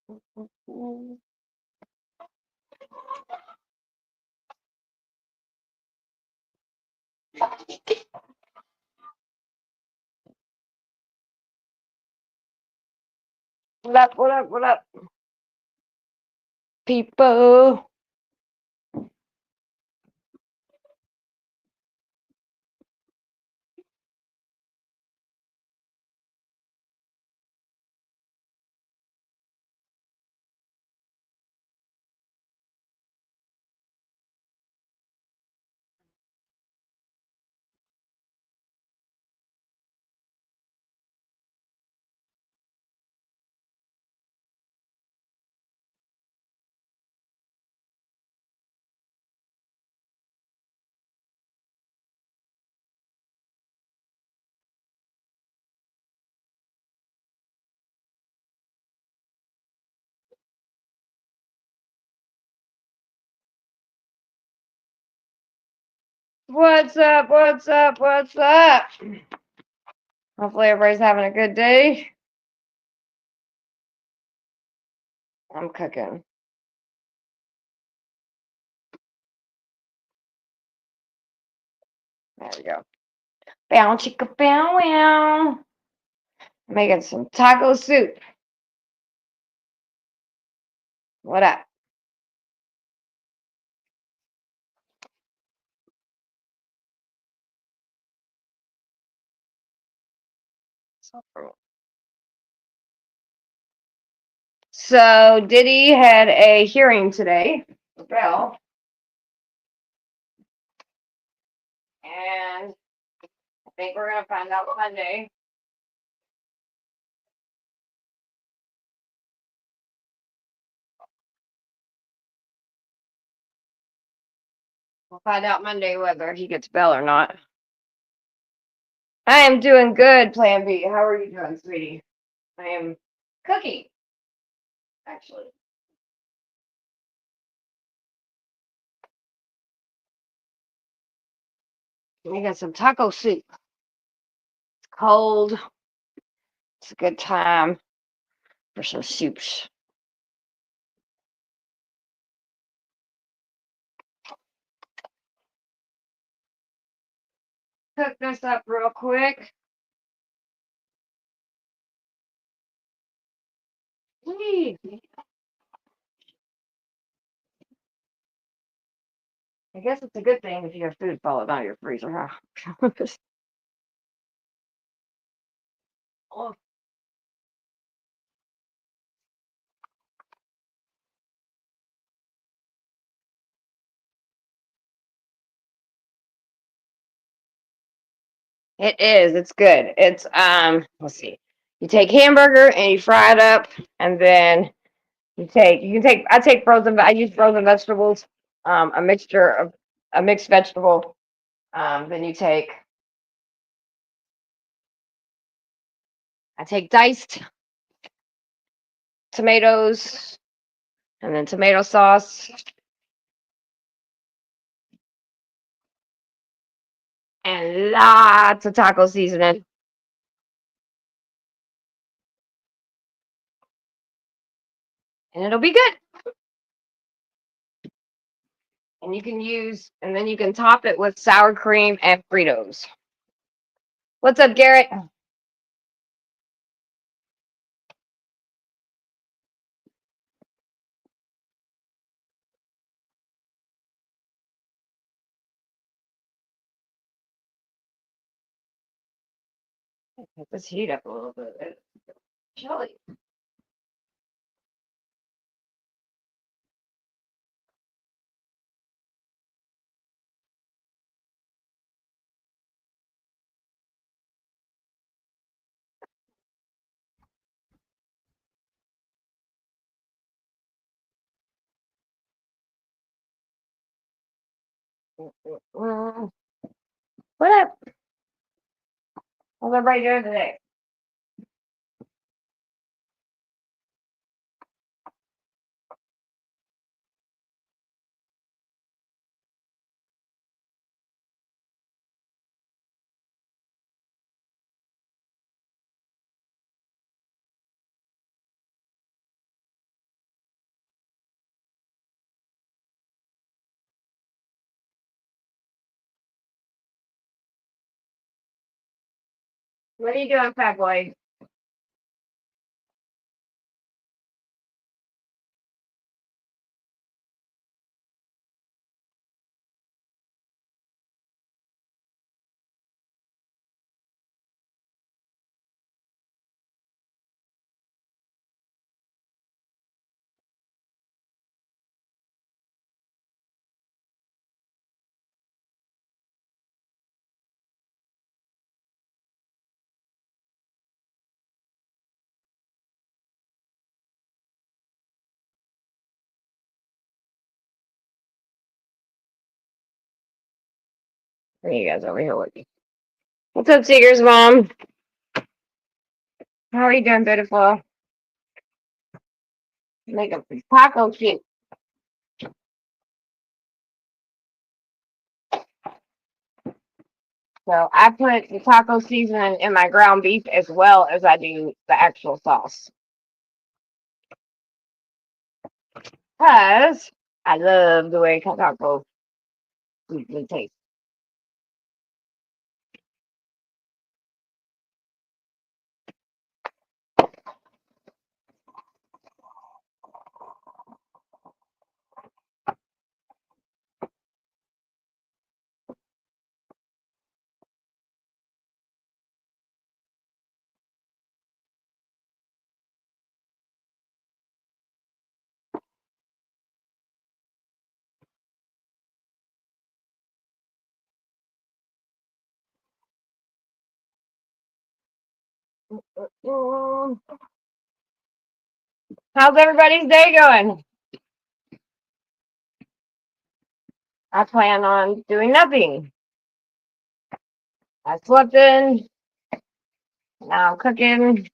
What up, what up, what up, people? What's up, what's up, what's up? Hopefully everybody's having a good day. I'm cooking. There we go. Bow chicka bow wow. Making some taco soup. What up? So Diddy had a hearing today for bail, and I think we're gonna find out Monday. We'll find out Monday whether he gets bail or not. I am doing good, Plan B. How are you doing, sweetie? I am cooking, actually. Making some taco soup. It's cold. It's a good time for some soups. Cook this up real quick. Whee! I guess it's a good thing if you have food falling out of your freezer, huh? Oh, it is. It's good. It's let's see. You take hamburger and you fry it up, and then I take frozen, I use frozen vegetables, a mixture of a mixed vegetable. Then I take diced tomatoes and then tomato sauce and lots of taco seasoning. And it'll be good. And then you can top it with sour cream and Fritos. What's up, Garrett? Let this heat up a little bit. It's chilly. What up? How's everybody doing today? What are you doing, fat boy? Bring you guys over here with me. What's up, Seeger's mom? How are you doing, beautiful? Make a taco cute. So I put the taco seasoning in my ground beef as well as I do the actual sauce. Because I love the way taco seasoning tastes. Mm. How's everybody's day going? I plan on doing nothing. I slept in. Now I'm cooking.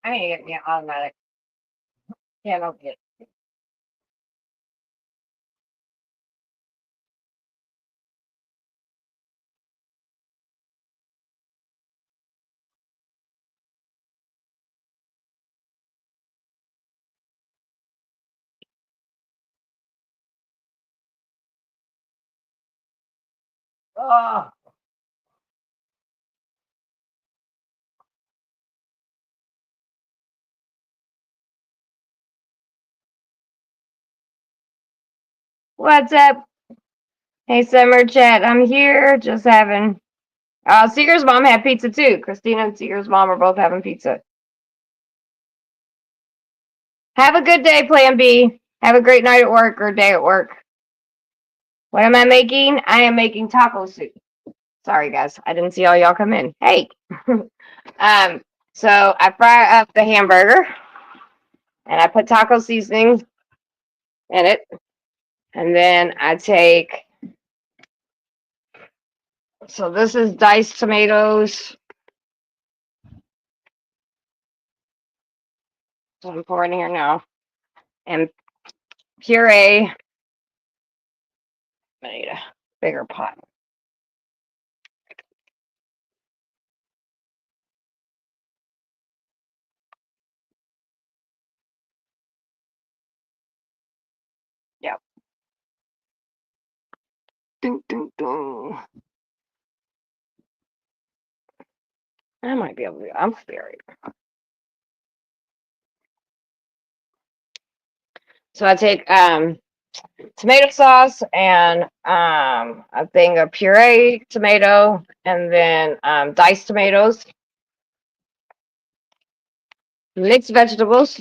I need to get me an automatic. Can't open it. Oh, what's up? Hey, Summer Chat. I'm here just having. Seeger's mom had pizza too. Christina and Seeger's mom are both having pizza. Have a good day, Plan B. Have a great night at work or day at work. What am I making? I am making taco soup. Sorry, guys. I didn't see all y'all come in. Hey. um, so I fry up the hamburger and I put taco seasoning in it. And then I take, so this is diced tomatoes. So I'm pouring here now. And puree. I need a bigger pot. Yep. Ding, ding, ding. I might be able to. I'm scared. So I take tomato sauce and a thing of puree tomato and then diced tomatoes, mixed vegetables,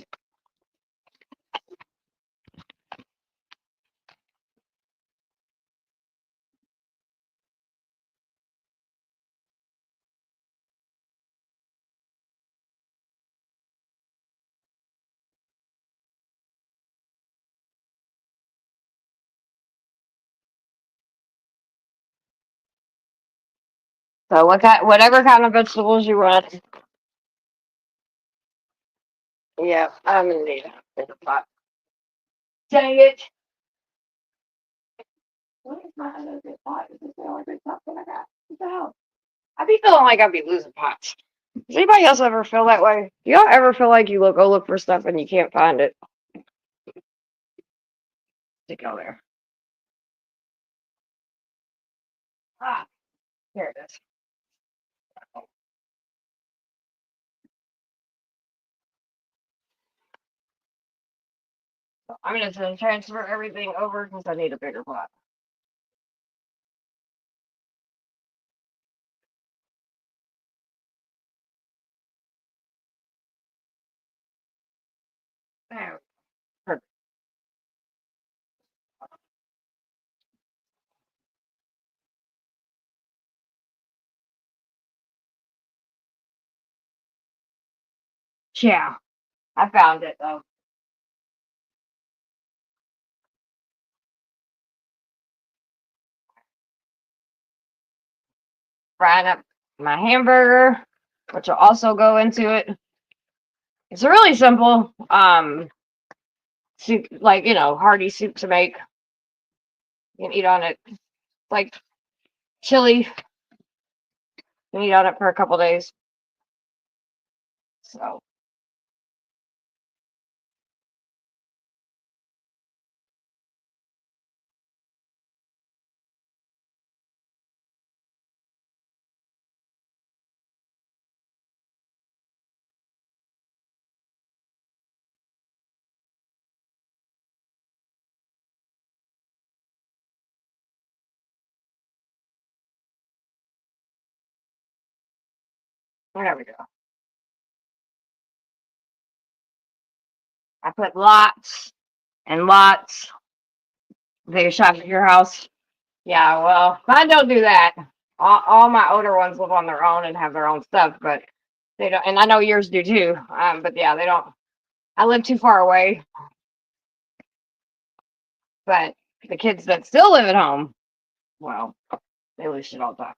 So whatever kind of vegetables you want. Yeah, I'm gonna need a bigger pot. Dang it! What is my other big pot? Is this the only big pot that I got? What the hell? I be feeling like I'd be losing pots. Does anybody else ever feel that way? Do y'all ever feel like you go look for stuff and you can't find it? To go there. Ah, here it is. I'm gonna transfer everything over because I need a bigger pot. There. Perfect. Yeah, I found it though. Frying up my hamburger, which will also go into it. It's really simple. Soup, like hearty soup to make. You can eat on it like chili. You can eat on it for a couple days. So there we go. I put lots and lots. Take a shot at your house. Yeah, well, mine don't do that. All my older ones live on their own and have their own stuff, but they don't. And I know yours do too. But yeah, they don't. I live too far away. But the kids that still live at home, well, they lose shit all the time.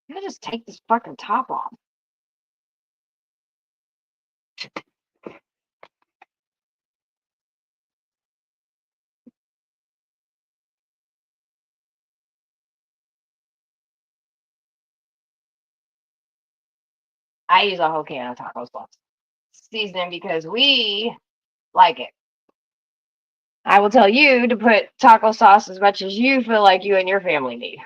You gotta just take this fucking top off. I use a whole can of taco sauce seasoning because we like it. I will tell you to put taco sauce as much as you feel like you and your family need.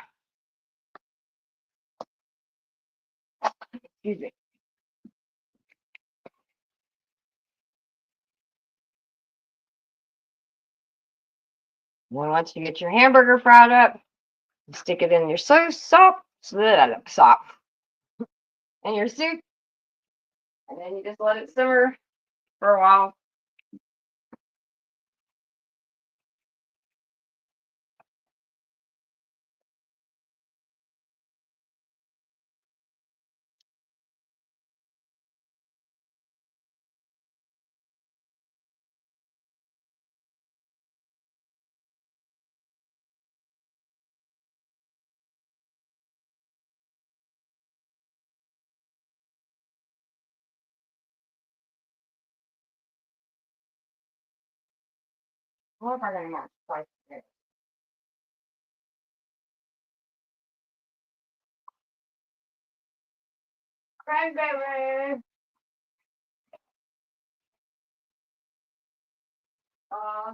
Excuse me. Then once you get your hamburger fried up, stick it in your sop, in your soup, and then you just let it simmer for a while. What if I got more spice? Cranberry. Uh,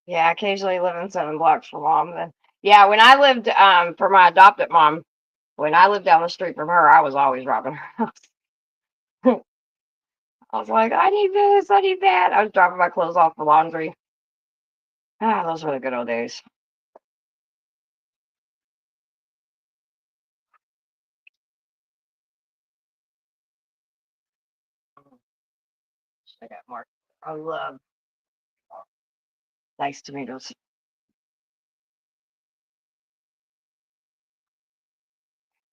yeah, occasionally living 7 blocks from mom. Then, yeah, when I lived for my adopted mom, when I lived down the street from her, I was always robbing her house. I was like, I need this, I need that. I was dropping my clothes off for laundry. Ah, those were the good old days. I got more. I love nice tomatoes.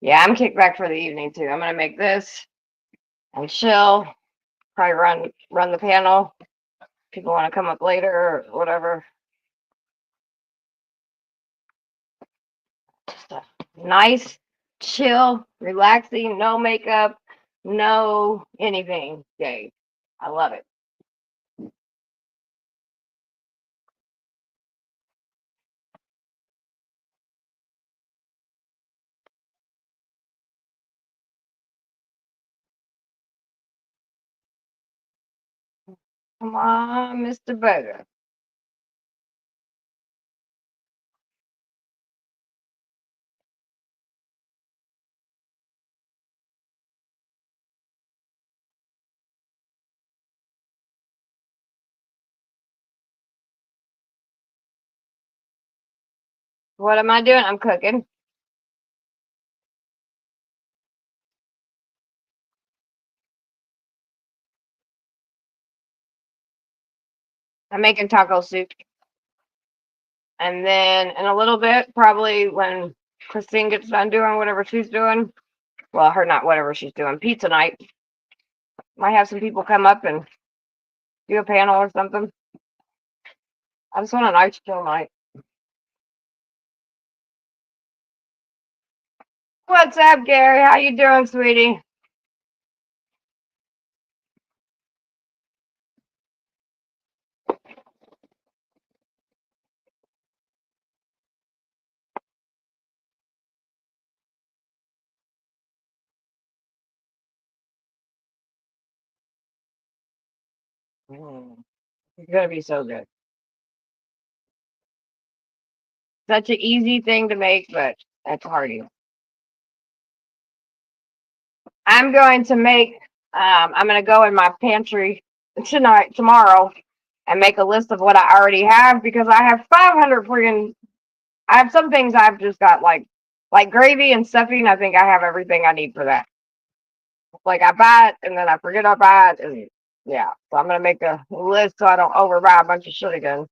Yeah, I'm kicked back for the evening too. I'm gonna make this and chill. Probably run the panel. People want to come up later or whatever. Just a nice, chill, relaxing, no makeup, no anything day. I love it. Come on, Mr. Burger. What am I doing? I'm cooking. I'm making taco soup. And then in a little bit, probably when Christine gets done doing whatever she's doing, well, her not whatever she's doing, pizza night, might have some people come up and do a panel or something. I just want a nice chill night. What's up, Gary? How you doing, sweetie? Mm, it's gonna be so good. Such an easy thing to make, but that's hardy. I'm going to make. I'm going to go in my pantry tomorrow, and make a list of what I already have because I have 500 friggin'. I have some things I've just got like gravy and stuffing. I think I have everything I need for that. Like I buy it and then I forget I buy it, and yeah. So I'm gonna make a list so I don't overbuy a bunch of shit again.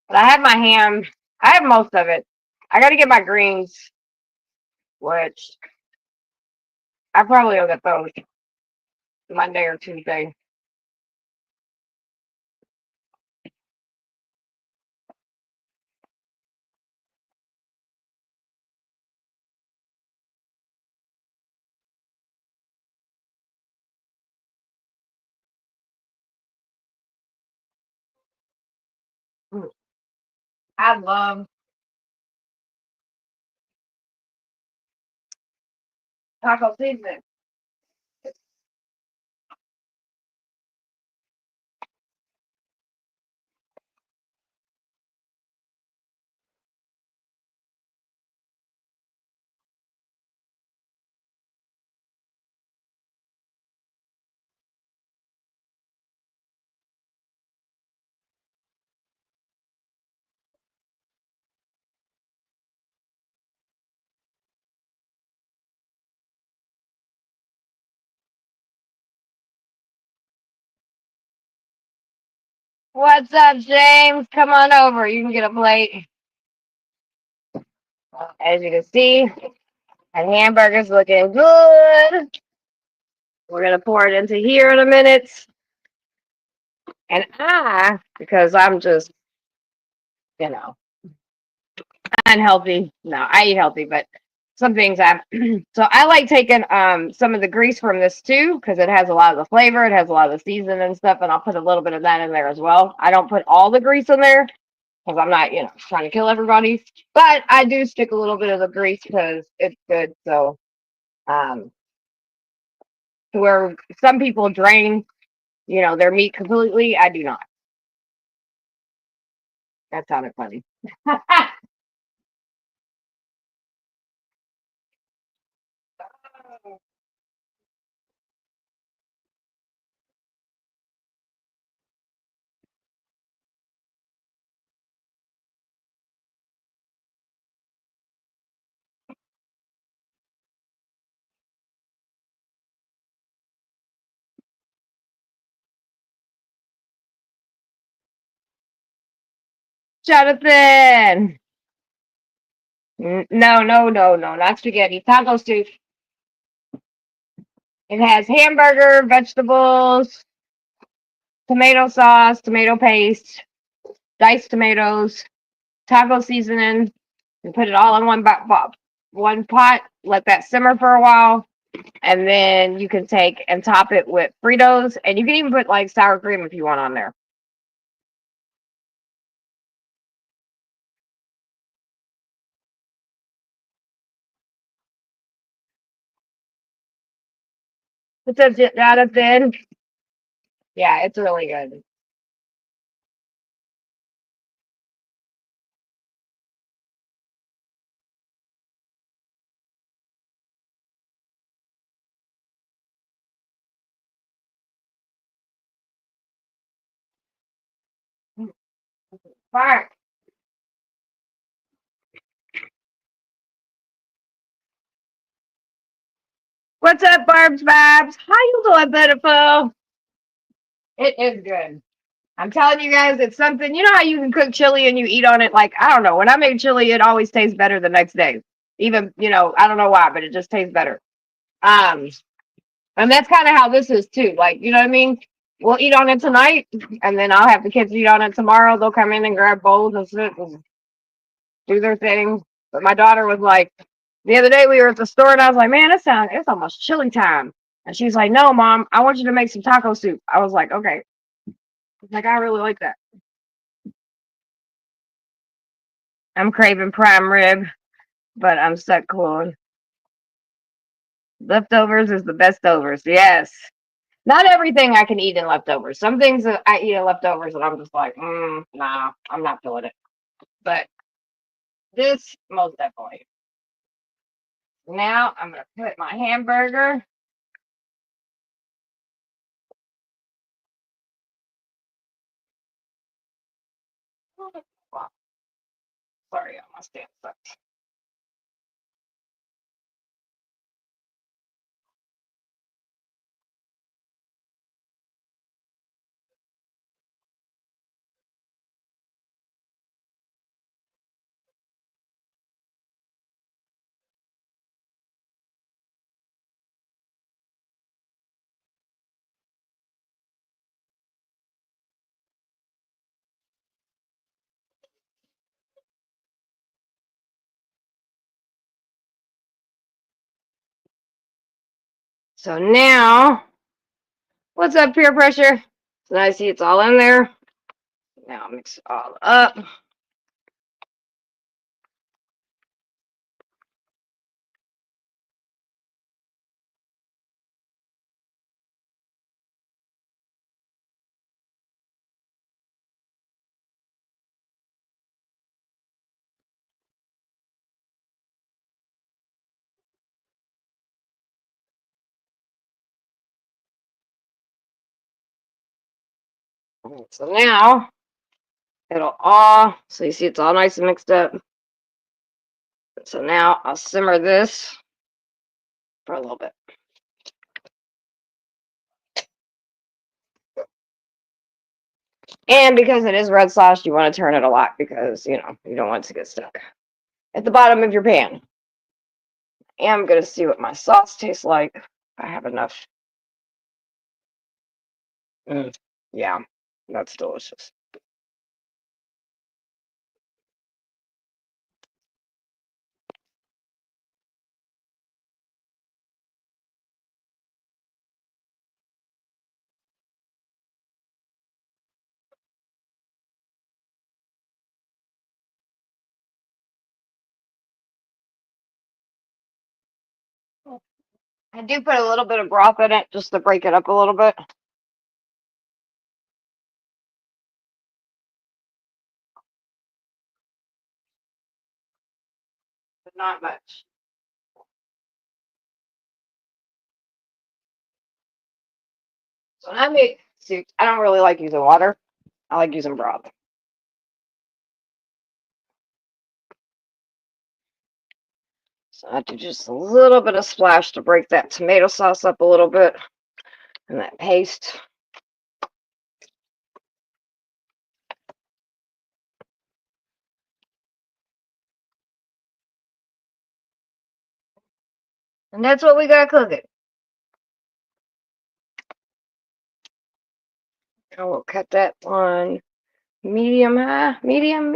But I have my ham. I have most of it. I got to get my greens, which I probably will get those Monday or Tuesday. Mm, I love taco seasoning. What's up, James? Come on over. You can get a plate. As you can see, that hamburger's looking good. We're gonna pour it into here in a minute. And because I'm just, you know, unhealthy. No, I eat healthy, but some things I so I like taking some of the grease from this too because it has a lot of the flavor, it has a lot of the season and stuff, and I'll put a little bit of that in there as well. I don't put all the grease in there because I'm not, trying to kill everybody, but I do stick a little bit of the grease because it's good. So um to where some people drain, their meat completely, I do not. That sounded funny. Jonathan. No, no, no, no, not spaghetti. Taco soup. It has hamburger, vegetables, tomato sauce, tomato paste, diced tomatoes, taco seasoning. You put it all in one pot. Let that simmer for a while, and then you can take and top it with Fritos, and you can even put like sour cream if you want on there. What's up, Jonathan? Yeah, it's really good. Barb, what's up, Barb's Babs? How you doing, beautiful? It is good. I'm telling you guys, it's something. You know how you can cook chili and you eat on it? Like, I don't know. When I make chili, it always tastes better the next day. Even, I don't know why, but it just tastes better. Um, and that's kind of how this is too. Like, you know what I mean? We'll eat on it tonight, and then I'll have the kids eat on it tomorrow. They'll come in and grab bowls and sit and do their thing. But my daughter was like, the other day we were at the store and I was like, man, it's almost chili time. And she's like, no, mom, I want you to make some taco soup. I was like, okay. Like, I really like that. I'm craving prime rib, but I'm stuck cool. Leftovers is the best overs. Yes. Not everything I can eat in leftovers. Some things that I eat in leftovers and I'm just like, nah, I'm not feeling it. But this, most definitely. Now I'm going to put my hamburger. Wow, sorry, my stand sucks. So now, what's up, peer pressure? So now I see it's all in there. Now mix it all up. So now so you see it's all nice and mixed up. So now I'll simmer this for a little bit. And because it is red sauce, you want to turn it a lot because, you don't want it to get stuck at the bottom of your pan. And I'm going to see what my sauce tastes like. If I have enough. Yeah, that's delicious. I do put a little bit of broth in it just to break it up a little bit. But not much. So when I make soup, I don't really like using water. I like using broth. So I do just a little bit of splash to break that tomato sauce up a little bit and that paste. And that's what we got cooking. I will cut that on medium high, medium.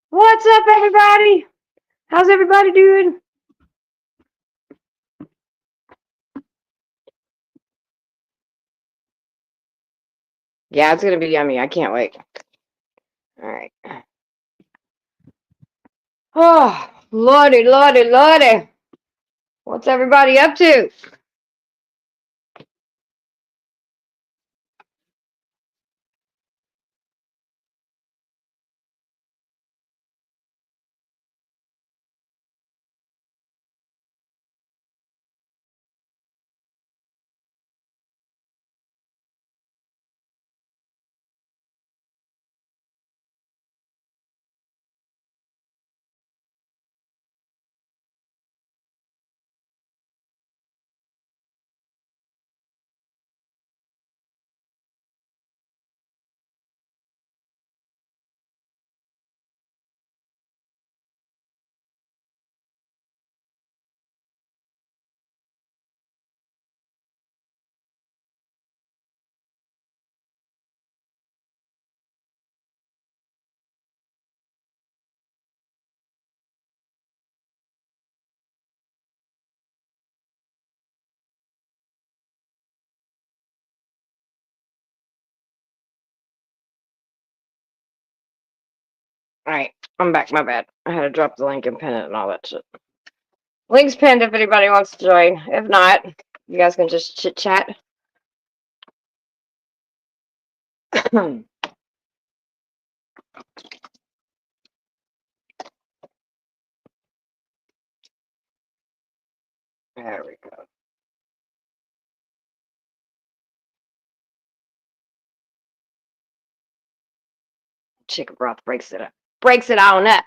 What's up, everybody? How's everybody doing? Yeah, it's gonna be yummy. I can't wait. All right. Oh, lordy. What's everybody up to? All right, I'm back. My bad. I had to drop the link and pin it and all that shit. Link's pinned if anybody wants to join. If not, you guys can just chit chat. There we go. Chicken broth breaks it up. Breaks it on up.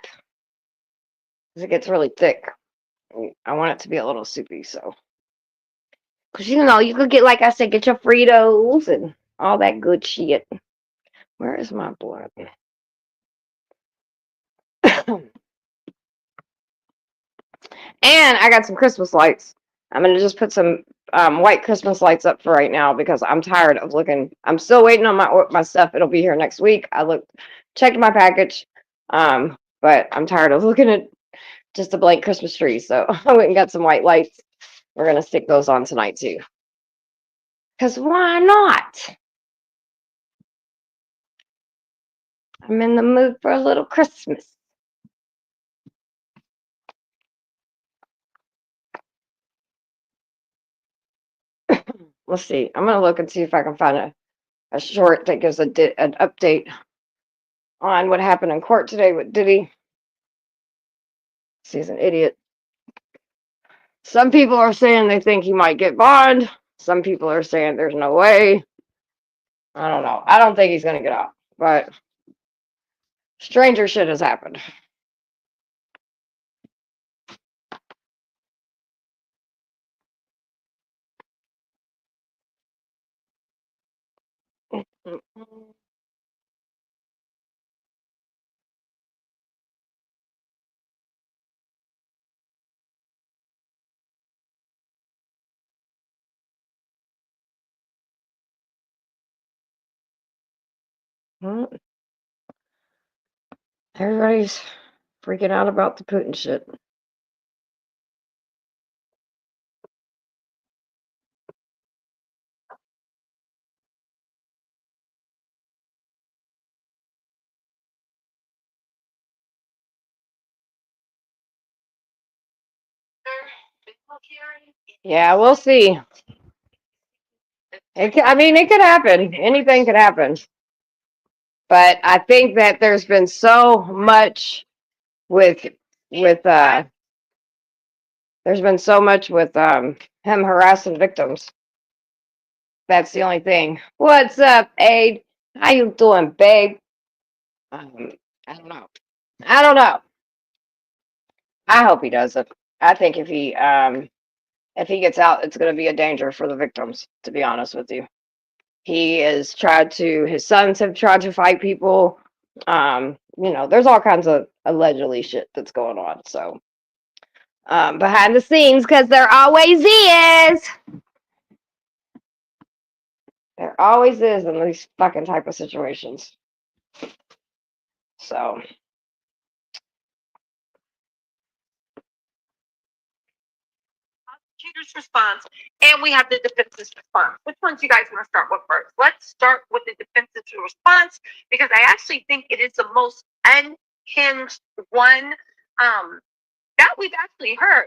Because it gets really thick. I want it to be a little soupy, so. Because you could get, like I said, get your Fritos and all that good shit. Where is my blood? And I got some Christmas lights. I'm going to just put some white Christmas lights up for right now because I'm tired of looking. I'm still waiting on my stuff. It'll be here next week. Checked my package, but I'm tired of looking at just a blank Christmas tree. So I went and got some white lights. We're going to stick those on tonight too. Because why not? I'm in the mood for a little Christmas. Let's see. I'm going to look and see if I can find a short that gives an update on what happened in court today with Diddy. He's an idiot. Some people are saying they think he might get bond. Some people are saying there's no way. I don't know. I don't think he's going to get out. But stranger shit has happened. Everybody's freaking out about the Putin shit. Yeah, we'll see. It could happen. Anything could happen. But I think that there's been so much with there's been so much with him harassing victims. That's the only thing. What's up, Aid? How you doing, babe? I don't know. I don't know. I hope he doesn't. I think if he gets out, it's going to be a danger for the victims. To be honest with you, his sons have tried to fight people. there's all kinds of allegedly shit that's going on. So behind the scenes, because there always is. There always is in these fucking type of situations. So prosecutor's response, and we have the defense's response. Which one do you guys want to start with first? Let's start with the defense's response because I actually think it is the most unhinged one that we've actually heard.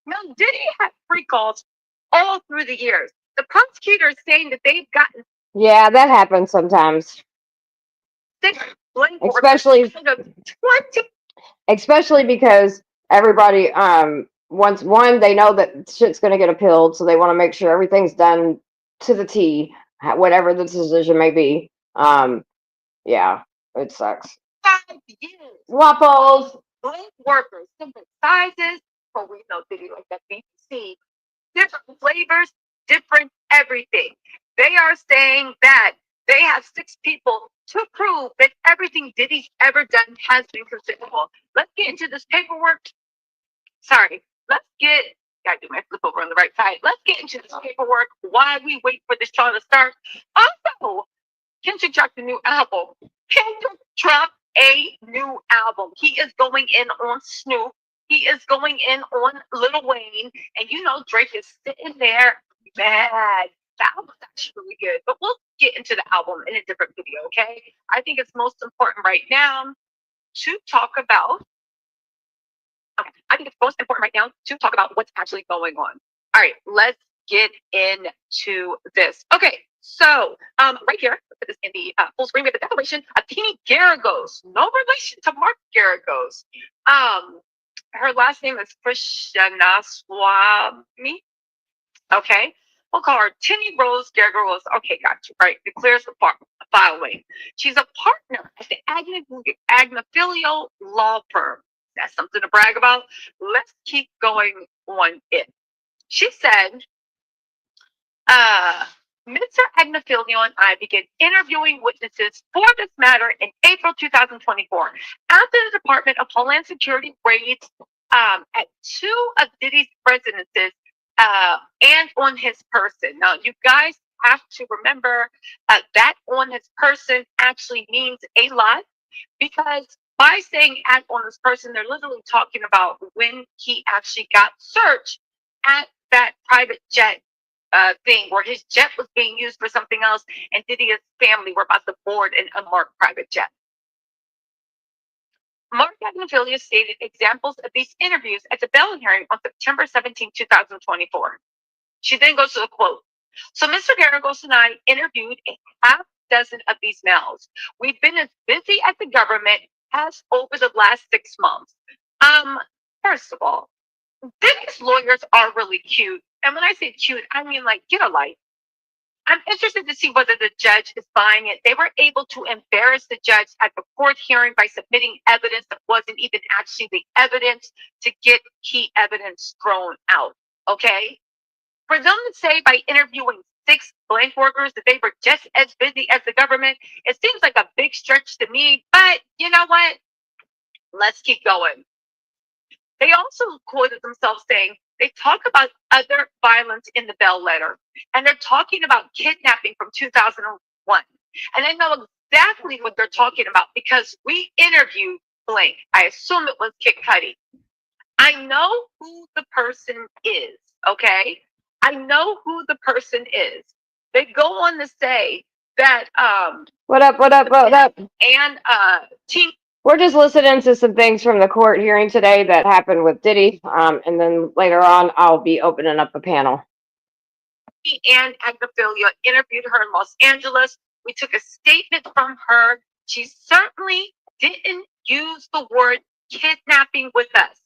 Now, Diddy had free calls all through the years. The prosecutor is saying that they've gotten yeah, that happens sometimes. 6 blank Especially 20. Especially because everybody once they know that shit's going to get appealed, so they want to make sure everything's done to the T, whatever the decision may be. Yeah, it sucks. 5 years. Waffles. Blank workers, different sizes, but we know Diddy like that BBC, different flavors, different everything. They are saying that they have 6 people to prove that everything Diddy's ever done has been consumable. Let's get into this paperwork. Sorry, let's get. Gotta do my flip over on the right side. Let's get into this paperwork while we wait for this trial to start. Also, Kendrick dropped a new album. Kendrick dropped a new album. He is going in on Snoop. He is going in on Lil Wayne. And Drake is sitting there mad. The album's actually really good. But we'll get into the album in a different video, okay? I think it's most important right now to talk about. Okay, I think it's most important right now to talk about what's actually going on. All right, let's get into this. Okay, so right here, put this in the full screen. We have the declaration of Teeny Garagos, no relation to Mark Garagos. Her last name is Krishnaswamy. Okay, we'll call her Tinny Rose Garagos. Okay, got you. Right, declares the following. She's a partner at the Agnafilio law firm. That's something to brag about. Let's keep going on it. She said, Mr. Agnafilio and I began interviewing witnesses for this matter in April 2024 after the Department of Homeland Security raids at 2 of Diddy's residences and on his person. Now, you guys have to remember that on his person actually means a lot because by saying act on this person, they're literally talking about when he actually got searched at that private jet thing where his jet was being used for something else and Diddy's family were about to board an unmarked private jet. Mark Agnafilio stated examples of these interviews at the Bell hearing on September 17, 2024. She then goes to the quote. So Mr. Garagos and I interviewed a half dozen of these males. We've been as busy as the government has over the last 6 months. First of all, Diddy's lawyers are really cute. And when I say cute, I mean like get a life. I'm interested to see whether the judge is buying it. They were able to embarrass the judge at the court hearing by submitting evidence that wasn't even actually the evidence to get key evidence thrown out. Okay? For them to say by interviewing 6 blank workers that they were just as busy as the government, it seems like a big stretch to me. But you know what? Let's keep going. They also quoted themselves saying they talk about other violence in the Bell letter, and they're talking about kidnapping from 2001. And I know exactly what they're talking about because we interviewed blank. I assume it was Kid Cudi. I know who the person is, okay? I know who the person is. They go on to say that What up? and Team. We're just listening to some things from the court hearing today that happened with Diddy, and then later on I'll be opening up a panel. And Agnafilio interviewed her in Los Angeles. We took a statement from her. She certainly didn't use the word kidnapping with us.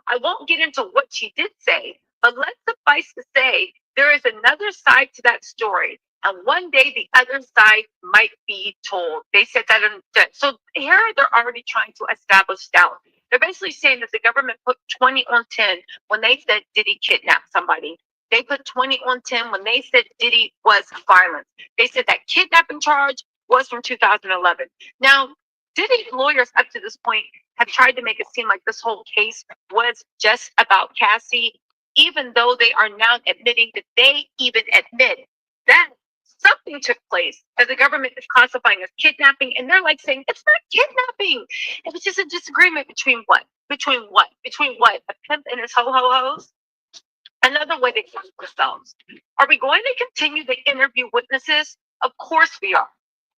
I won't get into what she did say, but let's suffice to say there is another side to that story. And one day the other side might be told. They said that. So here they're already trying to establish doubt. They're basically saying that the government put 20 on 10 when they said Diddy kidnapped somebody. They put 20 on 10 when they said Diddy was violent. They said that kidnapping charge was from 2011. Now, Diddy lawyers up to this point have tried to make it seem like this whole case was just about Cassie, even though they are now admitting that they even admit that something took place that the government is classifying as kidnapping, and they're like saying it's not kidnapping. It was just a disagreement between what? Between what? Between what? A pimp and his ho-ho-hos? Another way they express themselves. Are we going to continue to interview witnesses? Of course we are.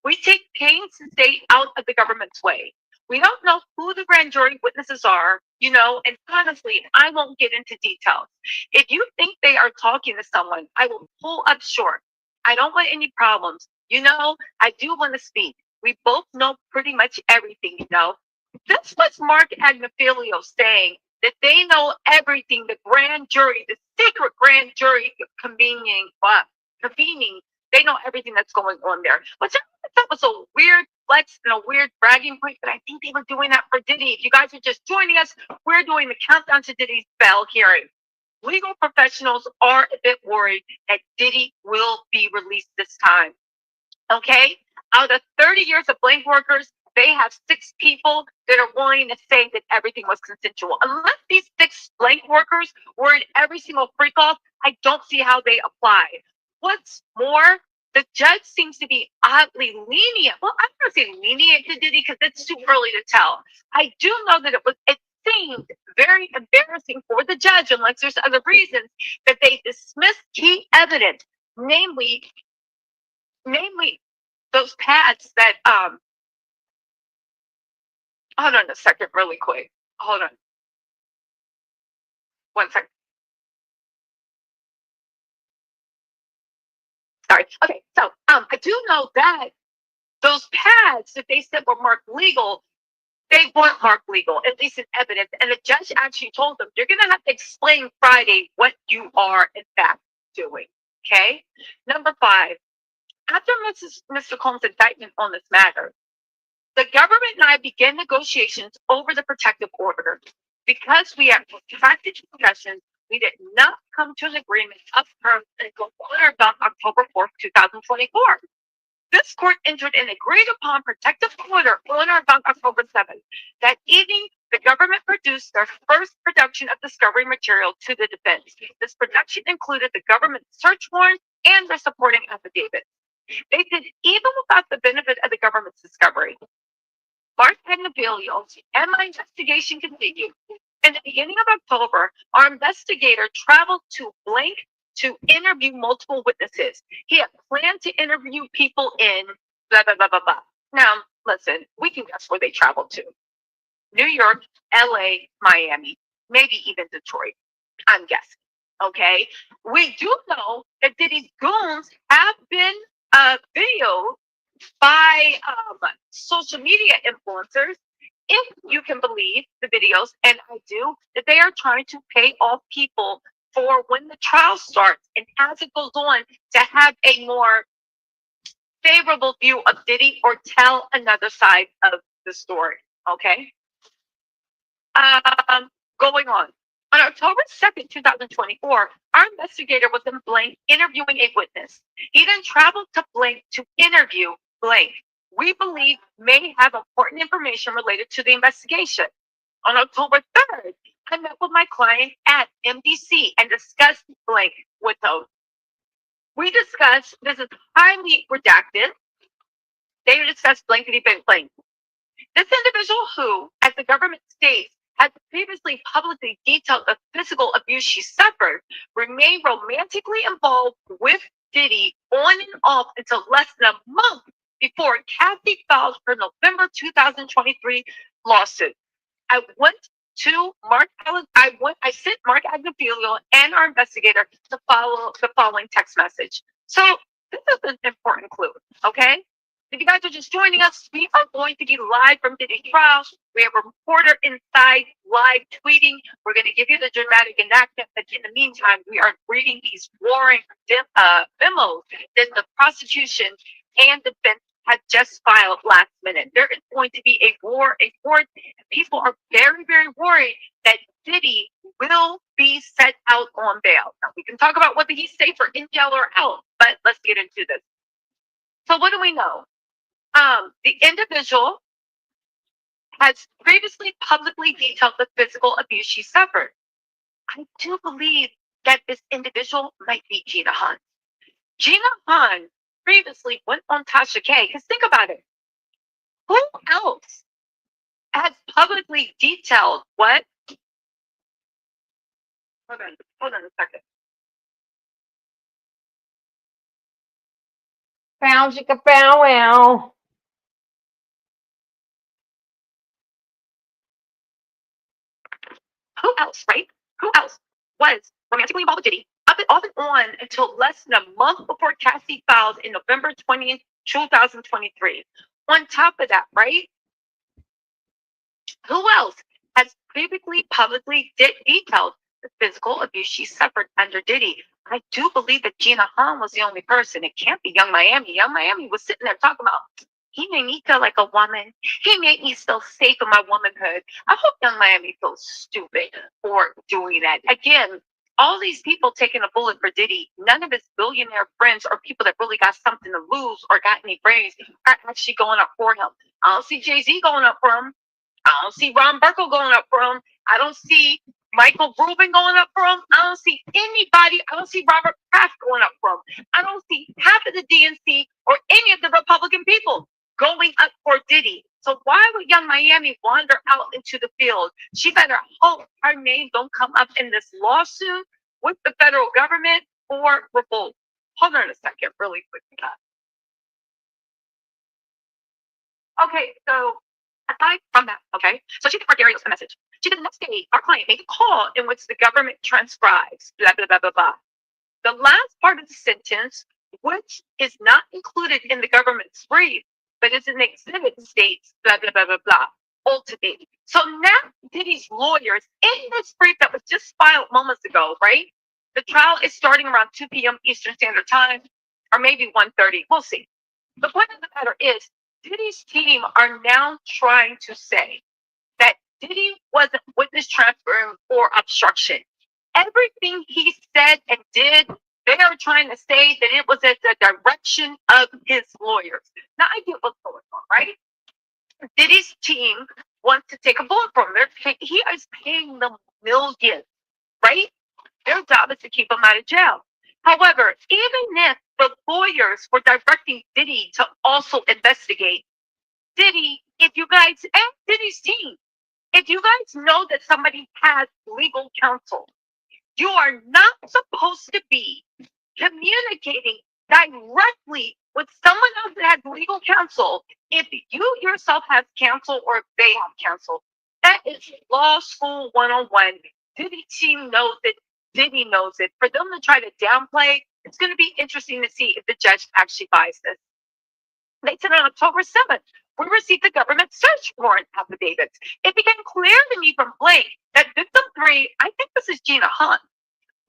We take pains to stay out of the government's way. We don't know who the grand jury witnesses are, and honestly, I won't get into details. If you think they are talking to someone, I will pull up short. I don't want any problems. I do want to speak. We both know pretty much everything. This was Mark Agnifilio saying that they know everything. The grand jury, the secret grand jury convening, they know everything that's going on there. Which I thought was a weird flex and a weird bragging point, but I think they were doing that for Diddy. If you guys are just joining us, we're doing the countdown to Diddy's bail hearing. Legal professionals are a bit worried that Diddy will be released this time. Okay? Out of 30 years of blank workers, they have 6 people that are willing to say that everything was consensual. Unless these 6 blank workers were in every single freak off, I don't see how they apply. What's more, the judge seems to be oddly lenient. Well, I'm not saying lenient to Diddy because it's too early to tell. I do know that it seemed very embarrassing for the judge, unless there's other reasons, that they dismissed key evidence, namely those pads that hold on a second really quick. Hold on. 1 second. Sorry. Okay, so I do know that those pads that they said were marked legal, they weren't marked legal, at least in evidence. And the judge actually told them, you're gonna have to explain Friday what you are in fact doing. Okay? Number 5. After Mr. Combs' indictment on this matter, the government and I began negotiations over the protective order. Because we had protracted discussions, we did not come to an agreement up front until on October 4th, 2024. This court entered an agreed upon protective order on or about October 7th. That evening, the government produced their first production of discovery material to the defense. This production included the government search warrant and their supporting affidavit. They did even without the benefit of the government's discovery. Mark Agnifilio and my investigation continued. In the beginning of October, our investigator traveled to Blank to interview multiple witnesses. He had planned to interview people in blah, blah, blah, blah, blah. Now, listen, we can guess where they traveled to. New York, LA, Miami, maybe even Detroit. I'm guessing. Okay? We do know that Diddy's goons have been videoed by social media influencers, if you can believe the videos, and I do, that they are trying to pay off people for when the trial starts and as it goes on to have a more favorable view of Diddy or tell another side of the story. Okay? Going on. On October 2nd, 2024, our investigator was in Blank interviewing a witness. He then traveled to Blank to interview Blank. We believe may have important information related to the investigation. On October 3rd, I met with my client at MDC and discussed Blank with them. We discussed, this is highly redacted, they discussed blankety blank. This individual who, as the government states, had previously publicly detailed the physical abuse she suffered, remained romantically involved with Diddy on and off until less than a month before Kathy filed her November 2023 lawsuit. I sent Mark Agnifilio and our investigator to follow the following text message. So this is an important clue, okay? If you guys are just joining us, we are going to be live from Diddy's trial. We have a reporter inside live tweeting. We're going to give you the dramatic enactment, but in the meantime, we are reading these warring memos that the prosecution and defense had just filed last minute. There is going to be a war, people are very, very worried that Diddy will be set out on bail. Now, we can talk about whether he's safer in jail or out, but let's get into this. So what do we know? The individual has previously publicly detailed the physical abuse she suffered. I do believe that this individual might be Gina Han. Gina Han previously went on Tasha K. Because think about it. Who else has publicly detailed what? Hold on a second. Found chicka bow wow. Who else, right? Who else was romantically involved with Diddy off and on until less than a month before Cassie filed in November 20th, 2023? On top of that, right? Who else has previously publicly detailed the physical abuse she suffered under Diddy? I do believe that Gina Han was the only person. It can't be Young Miami. Young Miami was sitting there talking about, he made me feel like a woman. He made me feel safe in my womanhood. I hope Young Miami feels stupid for doing that. Again, all these people taking a bullet for Diddy, none of his billionaire friends or people that really got something to lose or got any brains are actually going up for him. I don't see Jay-Z going up for him. I don't see Ron Burkle going up for him. I don't see Michael Rubin going up for him. I don't see anybody. I don't see Robert Kraft going up for him. I don't see half of the DNC or any of the Republican people going up for Diddy. So why would Young Miami wander out into the field? She better hope her name don't come up in this lawsuit with the federal government or revolt. Hold on a second, really quick. Okay, so aside from that, okay, so she didn't Darius a message. She said the next day, our client made a call in which the government transcribes, blah, blah, blah, blah, blah. The last part of the sentence, which is not included in the government's brief, but is an exhibit, states, blah, blah, blah, blah, blah, ultimately. So now Diddy's lawyers, in this brief that was just filed moments ago, right? The trial is starting around 2 p.m. Eastern Standard Time, or maybe 1:30. We'll see. The point of the matter is, Diddy's team are now trying to say that Diddy wasn't witness transferring or obstruction. Everything he said and did, they are trying to say that it was at the direction of his lawyers. Now I get what's going on, right? Diddy's team wants to take a bullet from him. He is paying them millions, right? Their job is to keep him out of jail. However, even if the lawyers were directing Diddy to also investigate, Diddy, if you guys, and Diddy's team, if you guys know that somebody has legal counsel, you are not supposed to be communicating directly with someone else that has legal counsel if you yourself have counsel or if they have counsel. That is law school 101. Diddy team knows it. Diddy knows it. For them to try to downplay, it's going to be interesting to see if the judge actually buys this. They said on October 7th, we received the government search warrant affidavits. It became clear to me from Blake that victim 3, I think this is Gina Han,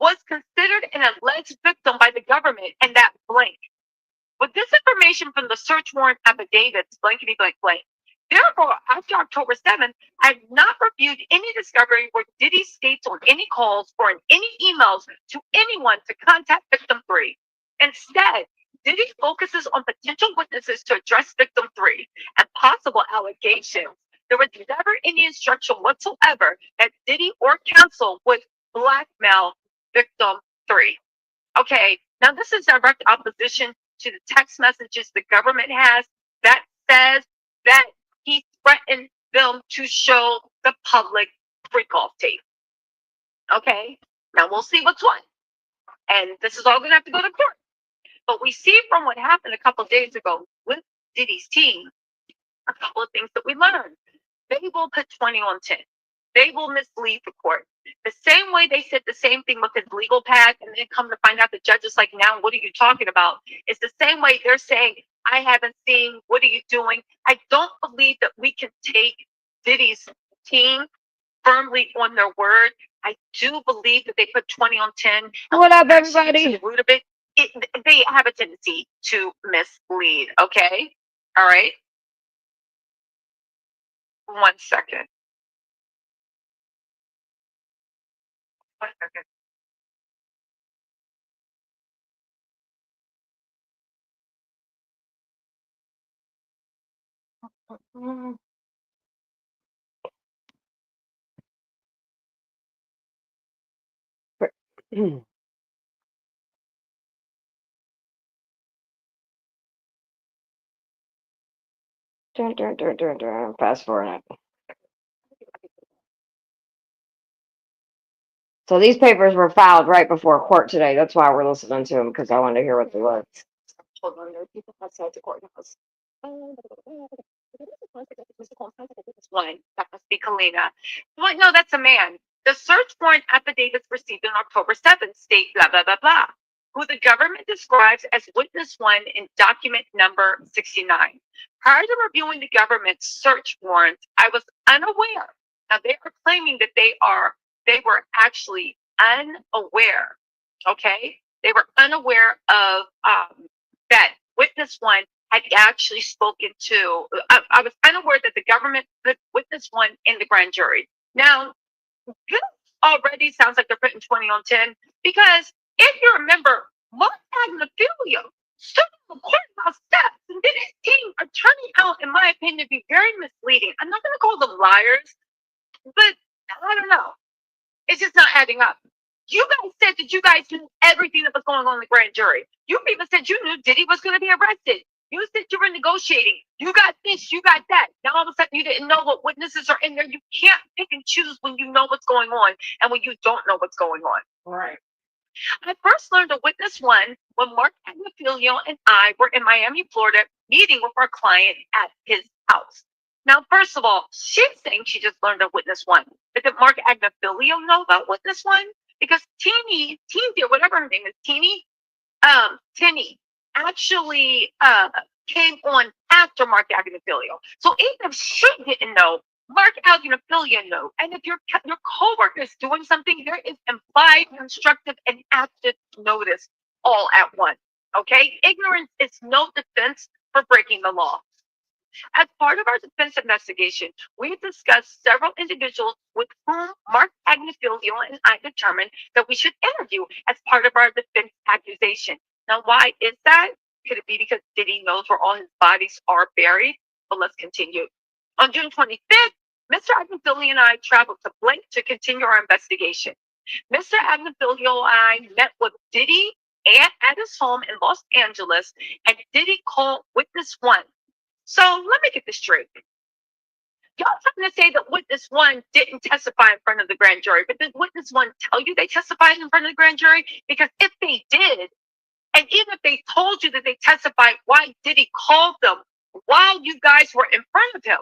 was considered an alleged victim by the government and that blank. With this information from the search warrant affidavits, blankety blank blank. Therefore, after October 7th, I have not reviewed any discovery where Diddy states on any calls or in any emails to anyone to contact victim 3. Instead, Diddy focuses on potential witnesses to address victim 3 and possible allegations. There was never any instruction whatsoever that Diddy or counsel would blackmail victim 3. Okay, now this is direct opposition to the text messages the government has that says that he threatened them to show the public freak-off tape. Okay, now we'll see what's what. And this is all going to have to go to court. But we see from what happened a couple of days ago with Diddy's team, a couple of things that we learned. They will put 20 on 10. They will mislead the court. The same way they said the same thing with his legal pad, and then come to find out the judge is like, now what are you talking about? It's the same way they're saying, I haven't seen, what are you doing? I don't believe that we can take Diddy's team firmly on their word. I do believe that they put 20 on 10. What up, everybody? The root of it, they have a tendency to mislead. Okay, all right. 1 second. 1 second. Fast forward. So these papers were filed right before court today. That's why we're listening to them, because I wanted to hear what they were. Hold on, there are people outside the courthouse. One, that must be Kalina. Well, no, that's a man. The search warrant affidavits received on October 7th state blah, blah, blah, blah, who the government describes as witness one in document number 69. Prior to reviewing the government's search warrants, I was unaware. Now they are claiming that they were actually unaware. Okay. They were unaware of, that witness one had actually spoken to, I was unaware that the government put witness one in the grand jury. Now, this already sounds like they're putting 20 on 10, because if you remember, Mark Agnafilio stood on the courthouse steps and then his team are turning out, in my opinion, to be very misleading. I'm not going to call them liars, but I don't know. It's just not adding up. You guys said that you guys knew everything that was going on in the grand jury. You even said you knew Diddy was going to be arrested. You said you were negotiating. You got this, you got that. Now all of a sudden you didn't know what witnesses are in there. You can't pick and choose when you know what's going on and when you don't know what's going on. Right. I first learned of witness one when Mark Agnafilio and I were in Miami, Florida, meeting with our client at his house. Now, first of all, she's saying she just learned of witness one. But did Mark Agnafilio know about witness one? Because Teeny, whatever her name is, Tinny, actually came on after Mark Agnafilio. So even if she didn't know, Mark Agnafilio knew. And if your coworker is doing something, there is implied, constructive, and active notice all at once. Okay? Ignorance is no defense for breaking the law. As part of our defense investigation, we discussed several individuals with whom Mark Agnafilio and I determined that we should interview as part of our defense accusation. Now, why is that? Could it be because Diddy knows where all his bodies are buried? But let's continue. On June 25th, Mr. Agnafilio and I traveled to Blank to continue our investigation. Mr. Agnafilio and I met with Diddy at his home in Los Angeles, and Diddy called witness one. So let me get this straight. Y'all trying to say that witness one didn't testify in front of the grand jury, but did witness one tell you they testified in front of the grand jury? Because if they did, and even if they told you that they testified, why did he call them while you guys were in front of him?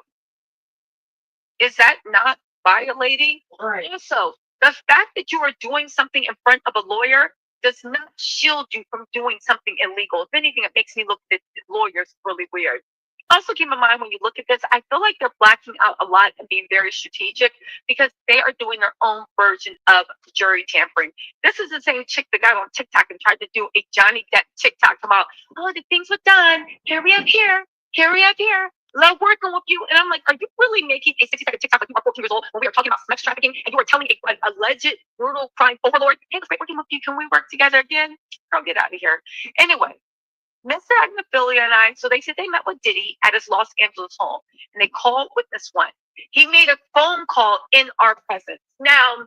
Is that not violating? Right. Also, the fact that you are doing something in front of a lawyer does not shield you from doing something illegal. If anything, it makes me look at lawyers really weird. Also, keep in mind when you look at this, I feel like they're blacking out a lot and being very strategic because they are doing their own version of jury tampering. This is the same chick that got on TikTok and tried to do a Johnny Depp TikTok about, oh, the things were done. Here we have here. Here we have here. Love working with you. And I'm like, are you really making a 60-second TikTok like you are 14 years old when we are talking about sex trafficking and you are telling an alleged brutal crime overlord, hey, it's great working with you. Can we work together again? Girl, get out of here. Anyway. Mr. Agnafilio and I, so they said they met with Diddy at his Los Angeles home, and they called witness one. He made a phone call in our presence. Now,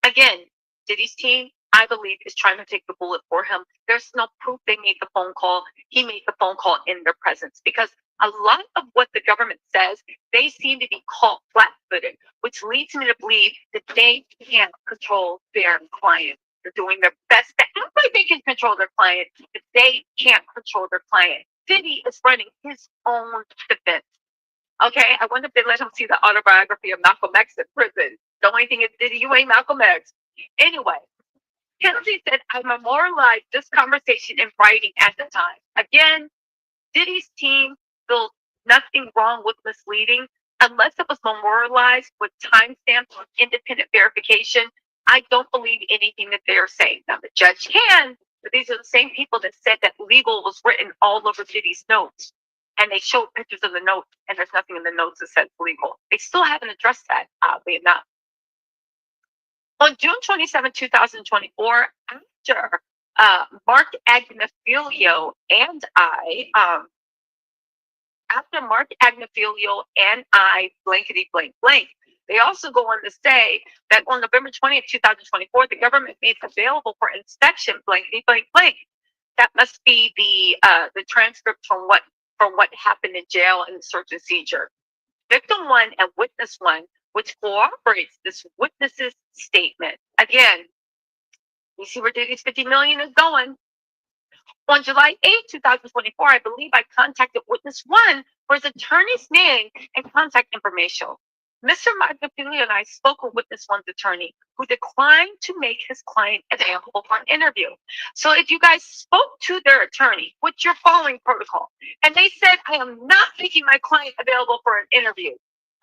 again, Diddy's team, I believe, is trying to take the bullet for him. There's no proof they made the phone call. He made the phone call in their presence because a lot of what the government says, they seem to be caught flat-footed, which leads me to believe that they can't control their client. They're doing their best to act like they can control their client, but they can't control their client. Diddy is running his own defense. Okay, I wonder if they let him see the autobiography of Malcolm X in prison. The only thing is, Diddy, you ain't Malcolm X. Anyway, Kennedy said, I memorialized this conversation in writing at the time. Again, Diddy's team feels nothing wrong with misleading unless it was memorialized with timestamps or independent verification. I don't believe anything that they're saying. Now, the judge can, but these are the same people that said that legal was written all over Diddy's notes. And they showed pictures of the notes, and there's nothing in the notes that says legal. They still haven't addressed that, oddly enough. On June 27, 2024, after Mark Agnafilio and I, blankety blank blank, They also go on to say that on November 20th, 2024, the government made available for inspection blankety blank blank. That must be the transcript from what happened in jail and the search and seizure. Victim one and witness one, which corroborates this witness's statement. Again, you see where Diddy's 50 million is going. On July 8th, 2024, I believe I contacted witness one for his attorney's name and contact information. Mr. Magnafilio and I spoke with witness one's attorney, who declined to make his client available for an interview. So if you guys spoke to their attorney, which you're following protocol, and they said, I am not making my client available for an interview,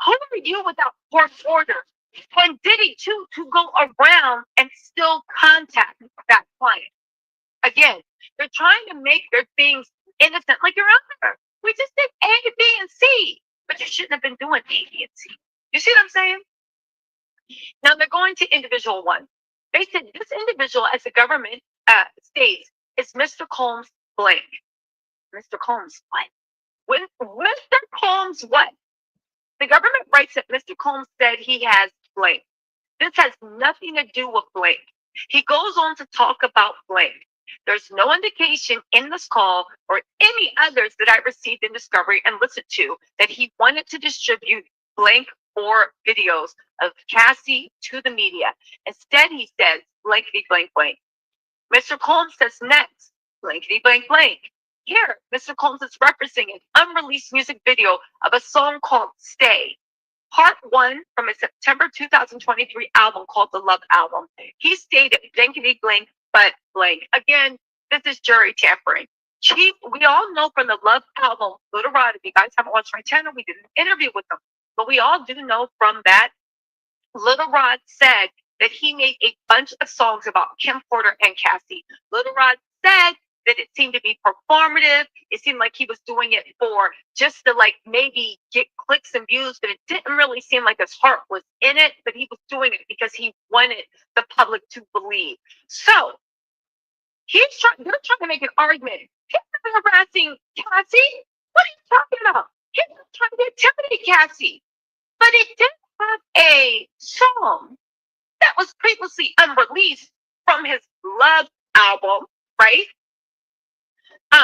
who are you without court order and Diddy to go around and still contact that client? Again, they're trying to make their things innocent, like your honor. We just did A, B, and C, but you shouldn't have been doing A, B, and C. You see what I'm saying? Now they're going to individual one. They said this individual, as the government states, is Mr. Combs blank. Mr. Combs what? With Mr. Combs what? The government writes that Mr. Combs said he has blank. This has nothing to do with blank. He goes on to talk about blank. There's no indication in this call or any others that I received in discovery and listened to that he wanted to distribute blank or videos of Cassie to the media. Instead, he says blankety blank blank. Mr. Combs says next, blankety blank blank. Here, Mr. Combs is referencing an unreleased music video of a song called Stay, part one from a September 2023 album called The Love Album. He stated blankety blank but blank. Again, this is jury tampering. Chief, we all know from the Love Album, Little Rod, if you guys haven't watched my channel, we did an interview with them. But we all do know from that, Little Rod said that he made a bunch of songs about Kim Porter and Cassie. Little Rod said that it seemed to be performative. It seemed like he was doing it for just to like maybe get clicks and views, but it didn't really seem like his heart was in it, but he was doing it because he wanted the public to believe. So they're trying to make an argument. He's not harassing Cassie. What are you talking about? He's not trying to intimidate Cassie. But it did have a song that was previously unreleased from his Love album, right? He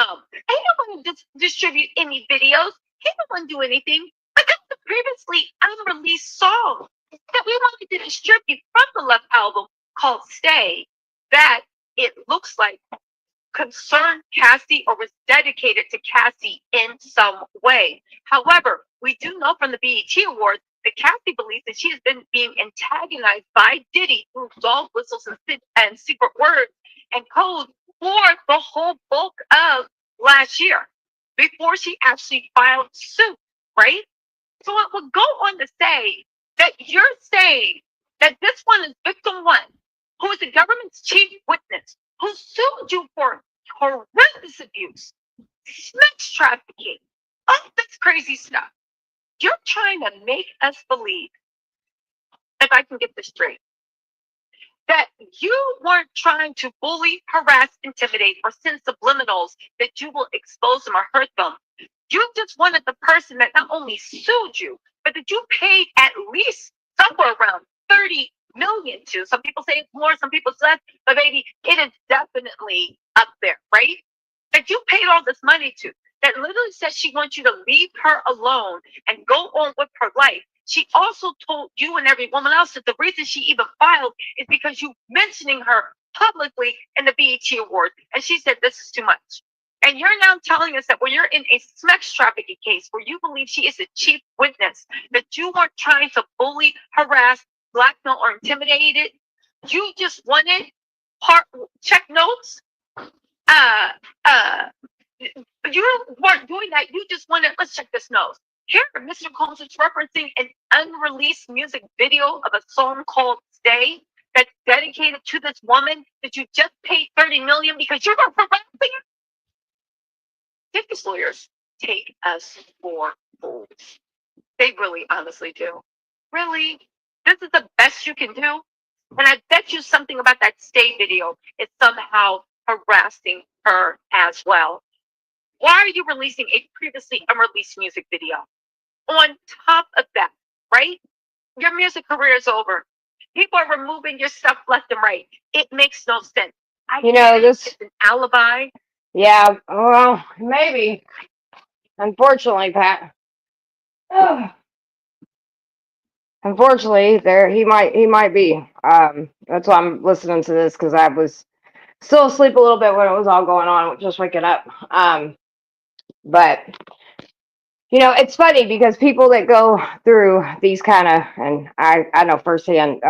didn't want to distribute any videos. He didn't want to do anything. But that's the previously unreleased song that we wanted to distribute from the Love album called Stay, that it looks like concerned Cassie or was dedicated to Cassie in some way. However, we do know from the BET Awards that Cassie believes that she has been being antagonized by Diddy through dog whistles and secret words and codes for the whole bulk of last year before she actually filed suit, right? So it would go on to say that you're saying that this one is victim one, who is the government's chief witness, who sued you for horrendous abuse, sex trafficking, all this crazy stuff. You're trying to make us believe, if I can get this straight, that you weren't trying to bully, harass, intimidate, or send subliminals that you will expose them or hurt them. You just wanted the person that not only sued you, but that you paid at least somewhere around 30 million to. Some people say it's more, some people say less, but baby, it is definitely up there, right? That you paid all this money to, that literally says she wants you to leave her alone and go on with her life. She also told you and every woman else that the reason she even filed is because you mentioning her publicly in the BET Awards. And she said, this is too much. And you're now telling us that when you're in a sex trafficking case where you believe she is the chief witness, that you weren't trying to bully, harass, blackmail, or intimidate it. You just wanted check notes. You weren't doing that. You just wanted, let's check this note. Here, Mr. Combs is referencing an unreleased music video of a song called Stay that's dedicated to this woman that you just paid 30 million because you're harassing her. Tickets lawyers take us for fools. They really honestly do. Really? This is the best you can do? And I bet you something about that Stay video is somehow harassing her as well. Why are you releasing a previously unreleased music video? On top of that, right? Your music career is over. People are removing your stuff left and right. It makes no sense. I You get know, it. this, It's an alibi. yeah, well, maybe. Unfortunately, Pat. Unfortunately, there he might be. That's why I'm listening to this because I was still asleep a little bit when it was all going on, just waking up. But it's funny because people that go through these kind of, and I know firsthand,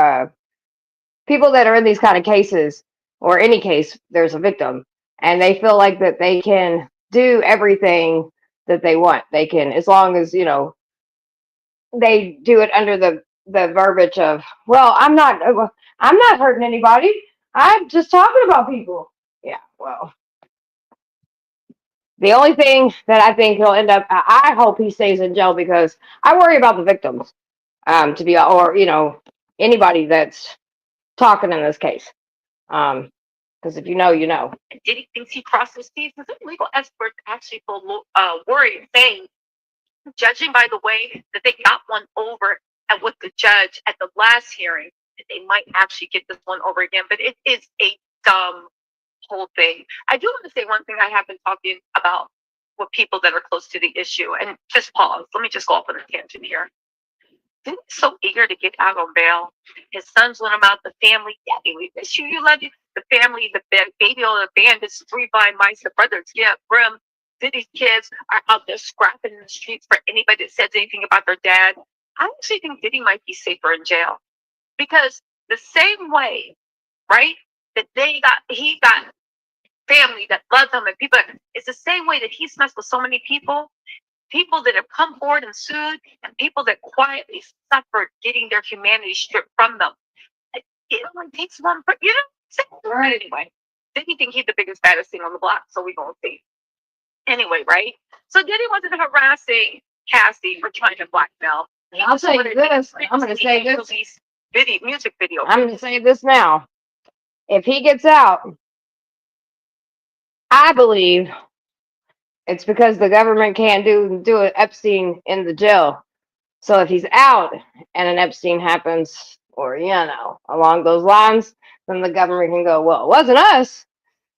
people that are in these kind of cases, or any case, there's a victim, and they feel like that they can do everything that they want. They can, as long as they do it under the verbiage of, well, I'm not hurting anybody. I'm just talking about people. Yeah, well, the only thing that I think he'll end up, I hope he stays in jail because I worry about the victims, to be, or anybody that's talking in this case. Because if you know, you know. Did he thinks he crossed his T's? Some legal experts actually feel worried, saying, judging by the way that they got one over and with the judge at the last hearing, that they might actually get this one over again. But it is a dumb whole thing. I do want to say one thing I have been talking about with people that are close to the issue, and just pause. Let me just go off on a tangent here. He's so eager to get out on bail. His sons want him out. The family, Daddy, we miss you. You love you. The family, the baby on the band is three blind mice. The brothers, yeah, Brim. Diddy's kids are out there scrapping in the streets for anybody that says anything about their dad. I actually think Diddy might be safer in jail because the same way, right, that he got family that loves him and people, it's the same way that he's messed with so many people that have come forward and sued, and people that quietly suffered getting their humanity stripped from them. It only takes one, right. Anyway, did he think he's the biggest, baddest thing on the block? So we gonna see. Anyway, right? So Diddy wasn't harassing Cassie for trying to blackmail. I'll say this. I'm going to say this. Music video. I'm going to say this now. If he gets out, I believe it's because the government can't do an Epstein in the jail. So if he's out and an Epstein happens, or along those lines, then the government can go, well, it wasn't us.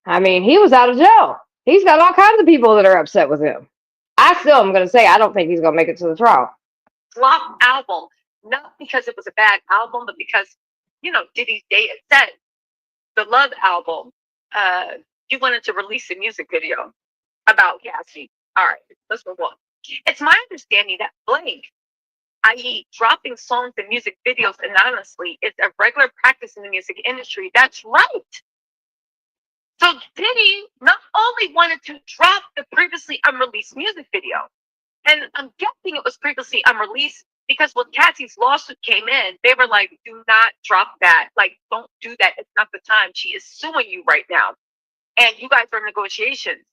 I mean, he was out of jail. He's got all kinds of people that are upset with him. I still am going to say I don't think he's going to make it to the trial. Flop album, not because it was a bad album, but because Diddy's day it said the Love album. You wanted to release a music video about Cassie. All right, let's move on. It's my understanding that Blank, i.e., dropping songs and music videos anonymously, is a regular practice in the music industry. That's right. So Diddy not only wanted to drop the previously unreleased music video, and I'm guessing it was previously unreleased because when Cassie's lawsuit came in, they were like, do not drop that. Like, don't do that. It's not the time. She is suing you right now. And you guys are in negotiations.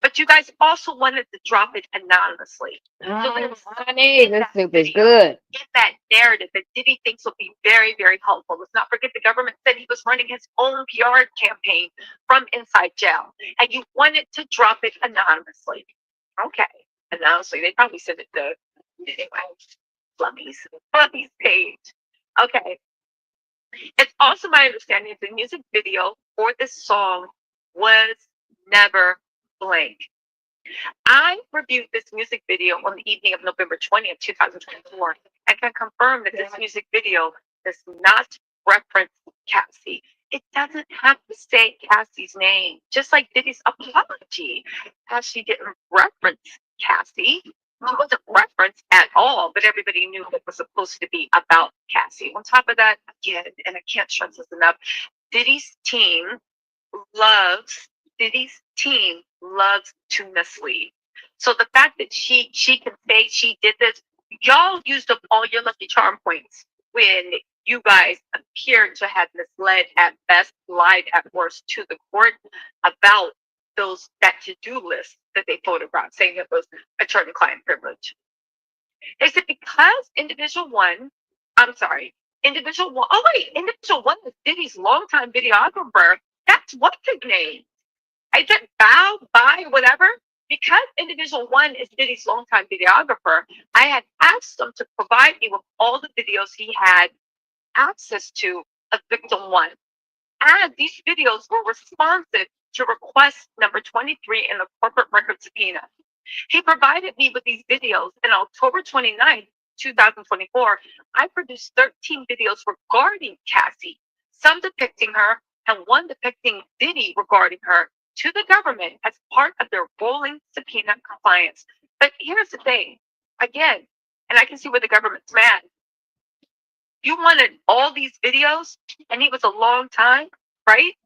But you guys also wanted to drop it anonymously. Honey, this soup is good. Get that narrative that Diddy thinks will be very, very helpful. Let's not forget the government said he was running his own PR campaign from inside jail. And you wanted to drop it anonymously. Okay. Anonymously. They probably sent it to Fluffy's page. Okay. It's also my understanding that the music video for this song was never Blank. I reviewed this music video on the evening of November 20th, 2024, and can confirm that this music video does not reference Cassie. It doesn't have to say Cassie's name, just like Diddy's apology. Cassie didn't reference Cassie. She wasn't referenced at all, but everybody knew it was supposed to be about Cassie. On top of that, again, and I can't stress this enough, Diddy's team loves to mislead. So the fact that she can say she did this, y'all used up all your lucky charm points when you guys appeared to have misled at best, lied at worst to the court about that to-do list that they photographed, saying it was attorney-client privilege. They said because individual one is Diddy's longtime videographer. That's what's his name. I said bow, bye, whatever. Because individual one is Diddy's longtime videographer, I had asked him to provide me with all the videos he had access to of victim one. And these videos were responsive to request number 23 in the corporate record subpoena. He provided me with these videos, and on October 29th, 2024, I produced 13 videos regarding Cassie, some depicting her and one depicting Diddy regarding her, to the government as part of their rolling subpoena compliance. But here's the thing, again, and I can see where the government's mad. You wanted all these videos, and it was a long time, right?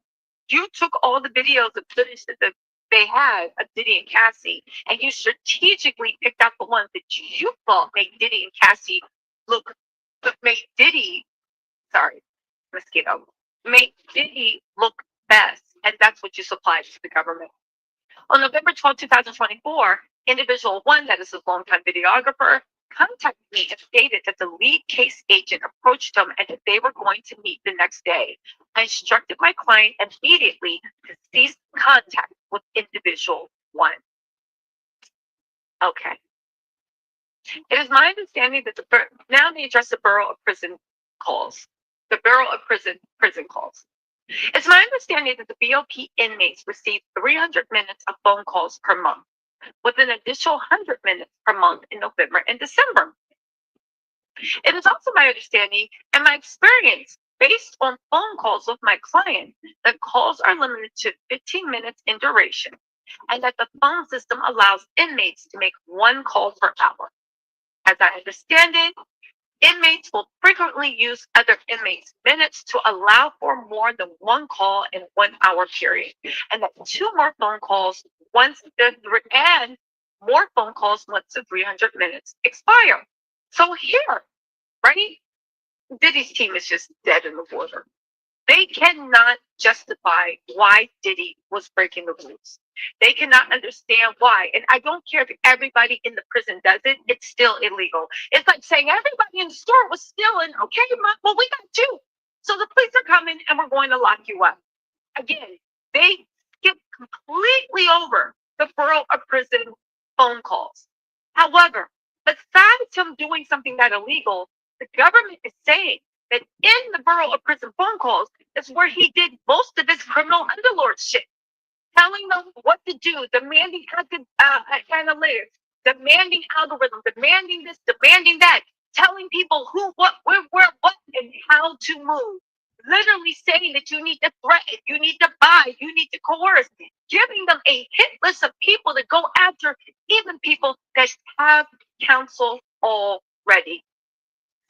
You took all the videos and footage that they had of Diddy and Cassie, and you strategically picked out the ones that you thought made Diddy and Cassie look, made Diddy, sorry, mosquito, made Diddy look best, and that's what you supplied to the government. On November 12, 2024, individual one, that is his longtime videographer, contacted me and stated that the lead case agent approached him and that they were going to meet the next day. I instructed my client immediately to cease contact with individual one. Okay. It is my understanding that now they address the Bureau of Prison calls. The Bureau of Prison calls. It's my understanding that the BOP inmates receive 300 minutes of phone calls per month, with an additional 100 minutes per month in November and December. It is also my understanding and my experience, based on phone calls with my client, that calls are limited to 15 minutes in duration, and that the phone system allows inmates to make one call per hour. As I understand it, inmates will frequently use other inmates' minutes to allow for more than one call in a 1 hour period, and that two more phone calls once and more phone calls once the 300 minutes expire. So here, right? Diddy's team is just dead in the water. They cannot justify why Diddy was breaking the rules. They cannot understand why. And I don't care if everybody in the prison does it, it's still illegal. It's like saying everybody in the store was stealing. Okay, well, we got you. So the police are coming and we're going to lock you up. Again, they skip completely over the Bureau of Prison phone calls. However, besides him doing something that illegal, the government is saying that in the Bureau of Prison phone calls is where he did most of his criminal underlord shit, telling them what to do, demanding analytics, demanding algorithms, demanding this, demanding that, telling people who, what, where, what, and how to move. Literally saying that you need to threaten, you need to buy, you need to coerce, giving them a hit list of people to go after, even people that have counsel already.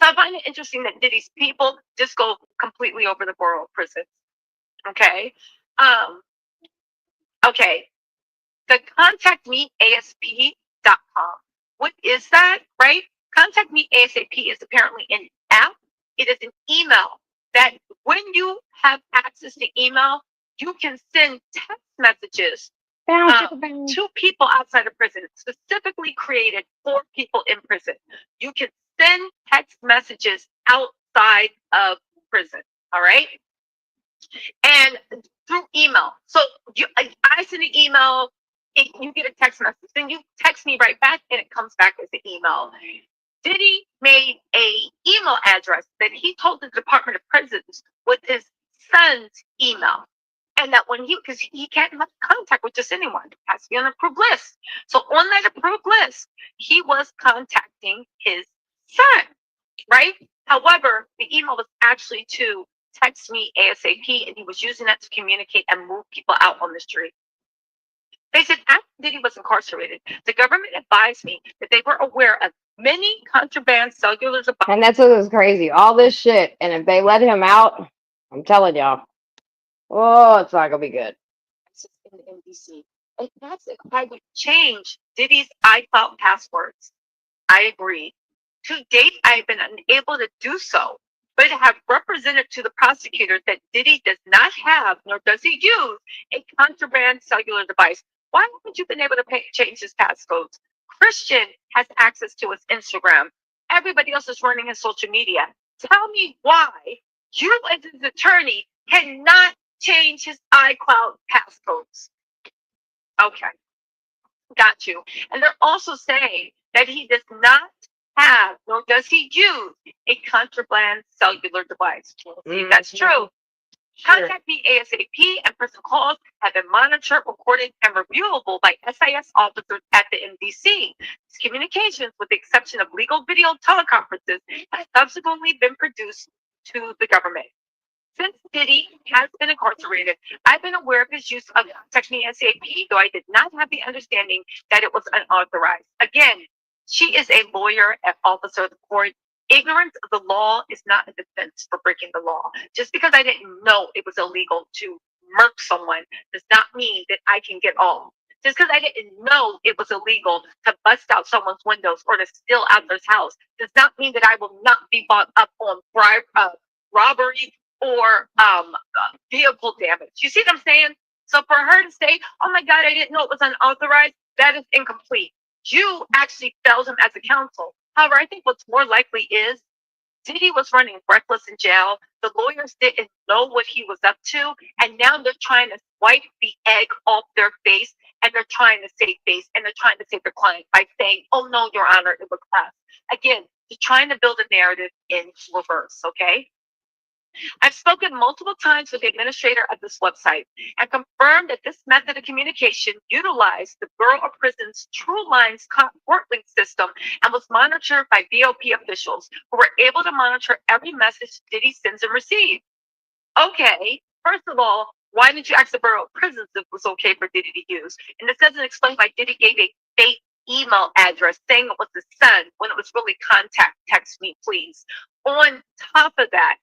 So I find it interesting that Diddy's people just go completely over the Bureau of Prisons. Okay. Okay. The contactmeasp.com. What is that, right? Contact Me ASAP is apparently an app. It is an email that when you have access to email, you can send text messages to people outside of prison, specifically created for people in prison. You can send text messages outside of prison. All right. And through email. So I send an email, you get a text message, then you text me right back and it comes back as an email. Diddy made a email address that he told the Department of Prisons with his son's email. And that when because he can't have contact with just anyone, it has to be on an approved list. So on that approved list, he was contacting his son, right? However, the email was actually to text me ASAP, and he was using that to communicate and move people out on the street. They said after Diddy was incarcerated, the government advised me that they were aware of many contraband cellular devices. And that's what was crazy. All this shit. And if they let him out, I'm telling y'all, oh, it's not going to be good. In the NBC. And that's if I would change Diddy's iCloud passwords. I agree. To date, I've been unable to do so, but have represented to the prosecutor that Diddy does not have, nor does he use, a contraband cellular device. Why haven't you been able to change his passcodes? Christian has access to his Instagram. Everybody else is running his social media. Tell me why you, as his attorney, cannot change his iCloud passcodes. Okay. Got you. And they're also saying that he does not have, nor does he use a contraband cellular device. See, that's true. Sure. Contact me ASAP, and person calls have been monitored, recorded, and reviewable by SIS officers at the MDC. These communications, with the exception of legal video teleconferences, have subsequently been produced to the government. Since Diddy has been incarcerated, I've been aware of his use of Contact Me ASAP, though I did not have the understanding that it was unauthorized. Again, she is a lawyer and officer of the court. Ignorance of the law is not a defense for breaking the law. Just because I didn't know it was illegal to murk someone does not mean that I can get off. Just because I didn't know it was illegal to bust out someone's windows or to steal out their house does not mean that I will not be brought up on robbery or vehicle damage. You see what I'm saying? So for her to say, "Oh my God, I didn't know it was unauthorized," that is incomplete. You actually failed him as a counsel. However, I think what's more likely is Diddy was running reckless in jail. The lawyers didn't know what he was up to, and now they're trying to wipe the egg off their face, and they're trying to save face, and they're trying to save their client by saying, "Oh no, Your Honor, it was us." Again, they're trying to build a narrative in reverse. Okay. I've spoken multiple times with the administrator of this website and confirmed that this method of communication utilized the Bureau of Prisons True Lines court link system and was monitored by BOP officials who were able to monitor every message Diddy sends and receives. Okay, first of all, why didn't you ask the Bureau of Prisons if it was okay for Diddy to use? And this doesn't explain why Diddy gave a fake email address saying it was his son when it was really contact text me please. On top of that,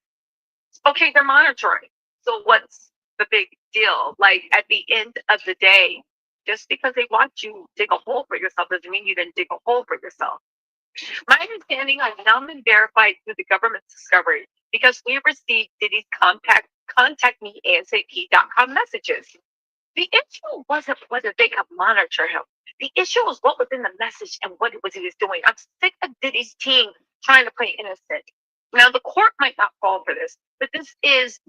okay, they're monitoring. So what's the big deal? Like at the end of the day, just because they watch you dig a hole for yourself doesn't mean you didn't dig a hole for yourself. My understanding, I've now been verified through the government's discovery because we received Diddy's contact me ASAP.com messages. The issue wasn't whether they could monitor him. The issue was what was in the message and what it was he was doing. I'm sick of Diddy's team trying to play innocent. Now, the court might not fall for this, but this is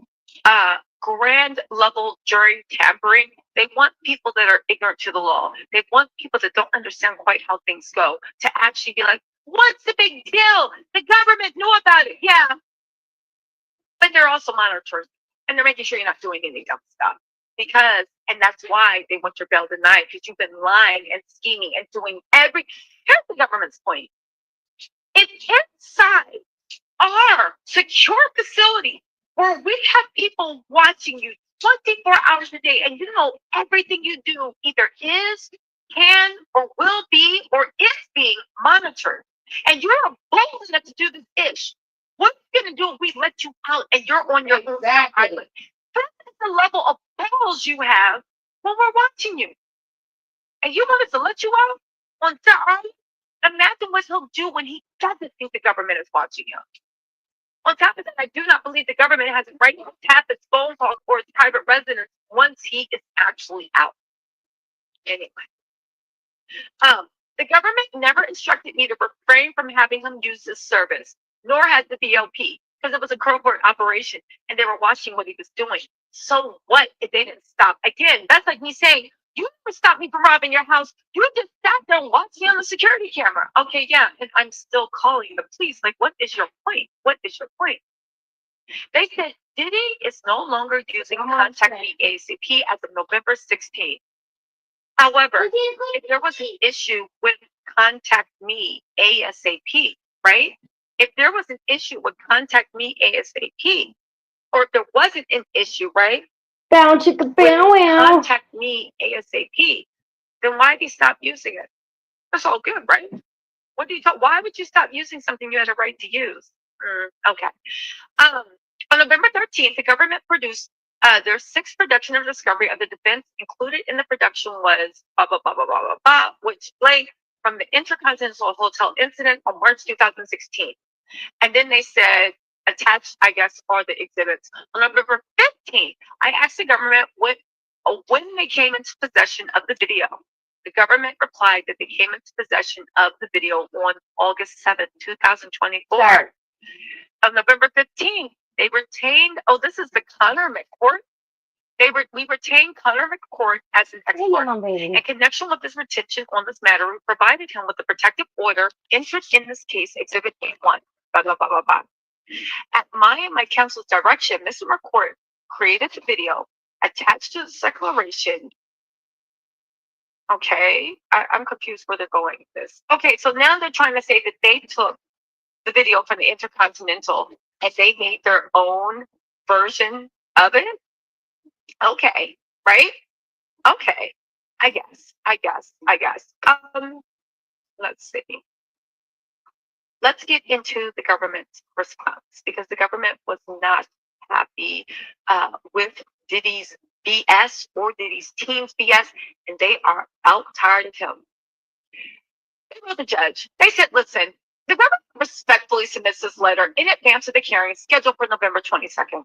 grand level jury tampering. They want people that are ignorant to the law. They want people that don't understand quite how things go to actually be like, "What's the big deal? The government knew about it." Yeah. But they're also monitoring and they're making sure you're not doing any dumb stuff. And that's why they want your bail denied, because you've been lying and scheming and doing here's the government's point. If inside our secure facility where we have people watching you 24 hours a day and you know everything you do either is, can, or will be, or is being monitored, and you're bold enough to do this ish, what are you going to do if we let you out and you're on your own island? That is the level of balls you have when we're watching you. And you want us to let you out on Star Island? Imagine what he'll do when he doesn't think the government is watching him. On top of that, I do not believe the government has a right to tap its phone calls or its private residence once he is actually out. Anyway, the government never instructed me to refrain from having him use this service, nor had the BOP, because it was a covert operation and they were watching what he was doing. So what if they didn't stop? Again, that's like me saying, "You never stopped me from robbing your house. You just sat there and watched me on the security camera." Okay, yeah, and I'm still calling the police. Like, what is your point? What is your point? They said Diddy is no longer using Contact Me ASAP as of November 16th. However, if there was an issue with Contact Me ASAP, right? If there was an issue with Contact Me ASAP, or if there wasn't an issue, right? Bow chicka bow wow. Contact Me ASAP, then why did he stop using it? That's all good, right? What do you talk? Why would you stop using something you had a right to use? Okay. On November 13th, the government produced their sixth production of Discovery of the defense. Included in the production was blah, blah, blah, blah, blah, blah, blah, which Blake from the Intercontinental Hotel incident on March 2016. And then they said, attached, I guess, are the exhibits. On November 15th, I asked the government when they came into possession of the video. The government replied that they came into possession of the video on August 7th, 2024. Sure. On November 15th, they retained, this is the Connor McCourt. We retained Connor McCord as an Hey, expert. my baby. In connection with this retention on this matter, we provided him with a protective order entered in this case, Exhibit A1. Blah, blah, blah, blah, blah. At my and my counsel's direction, Mr. McCord created the video attached to the declaration. Okay, I'm confused where they're going with this. Okay, so now they're trying to say that they took the video from the Intercontinental and they made their own version of it. Okay, right? Okay, I guess. Let's see. Let's get into the government's response because the government was not happy with Diddy's BS or Diddy's team's BS, and they are out tired of him. They wrote the judge. They said, listen, the government respectfully submits this letter in advance of the hearing scheduled for November 22nd.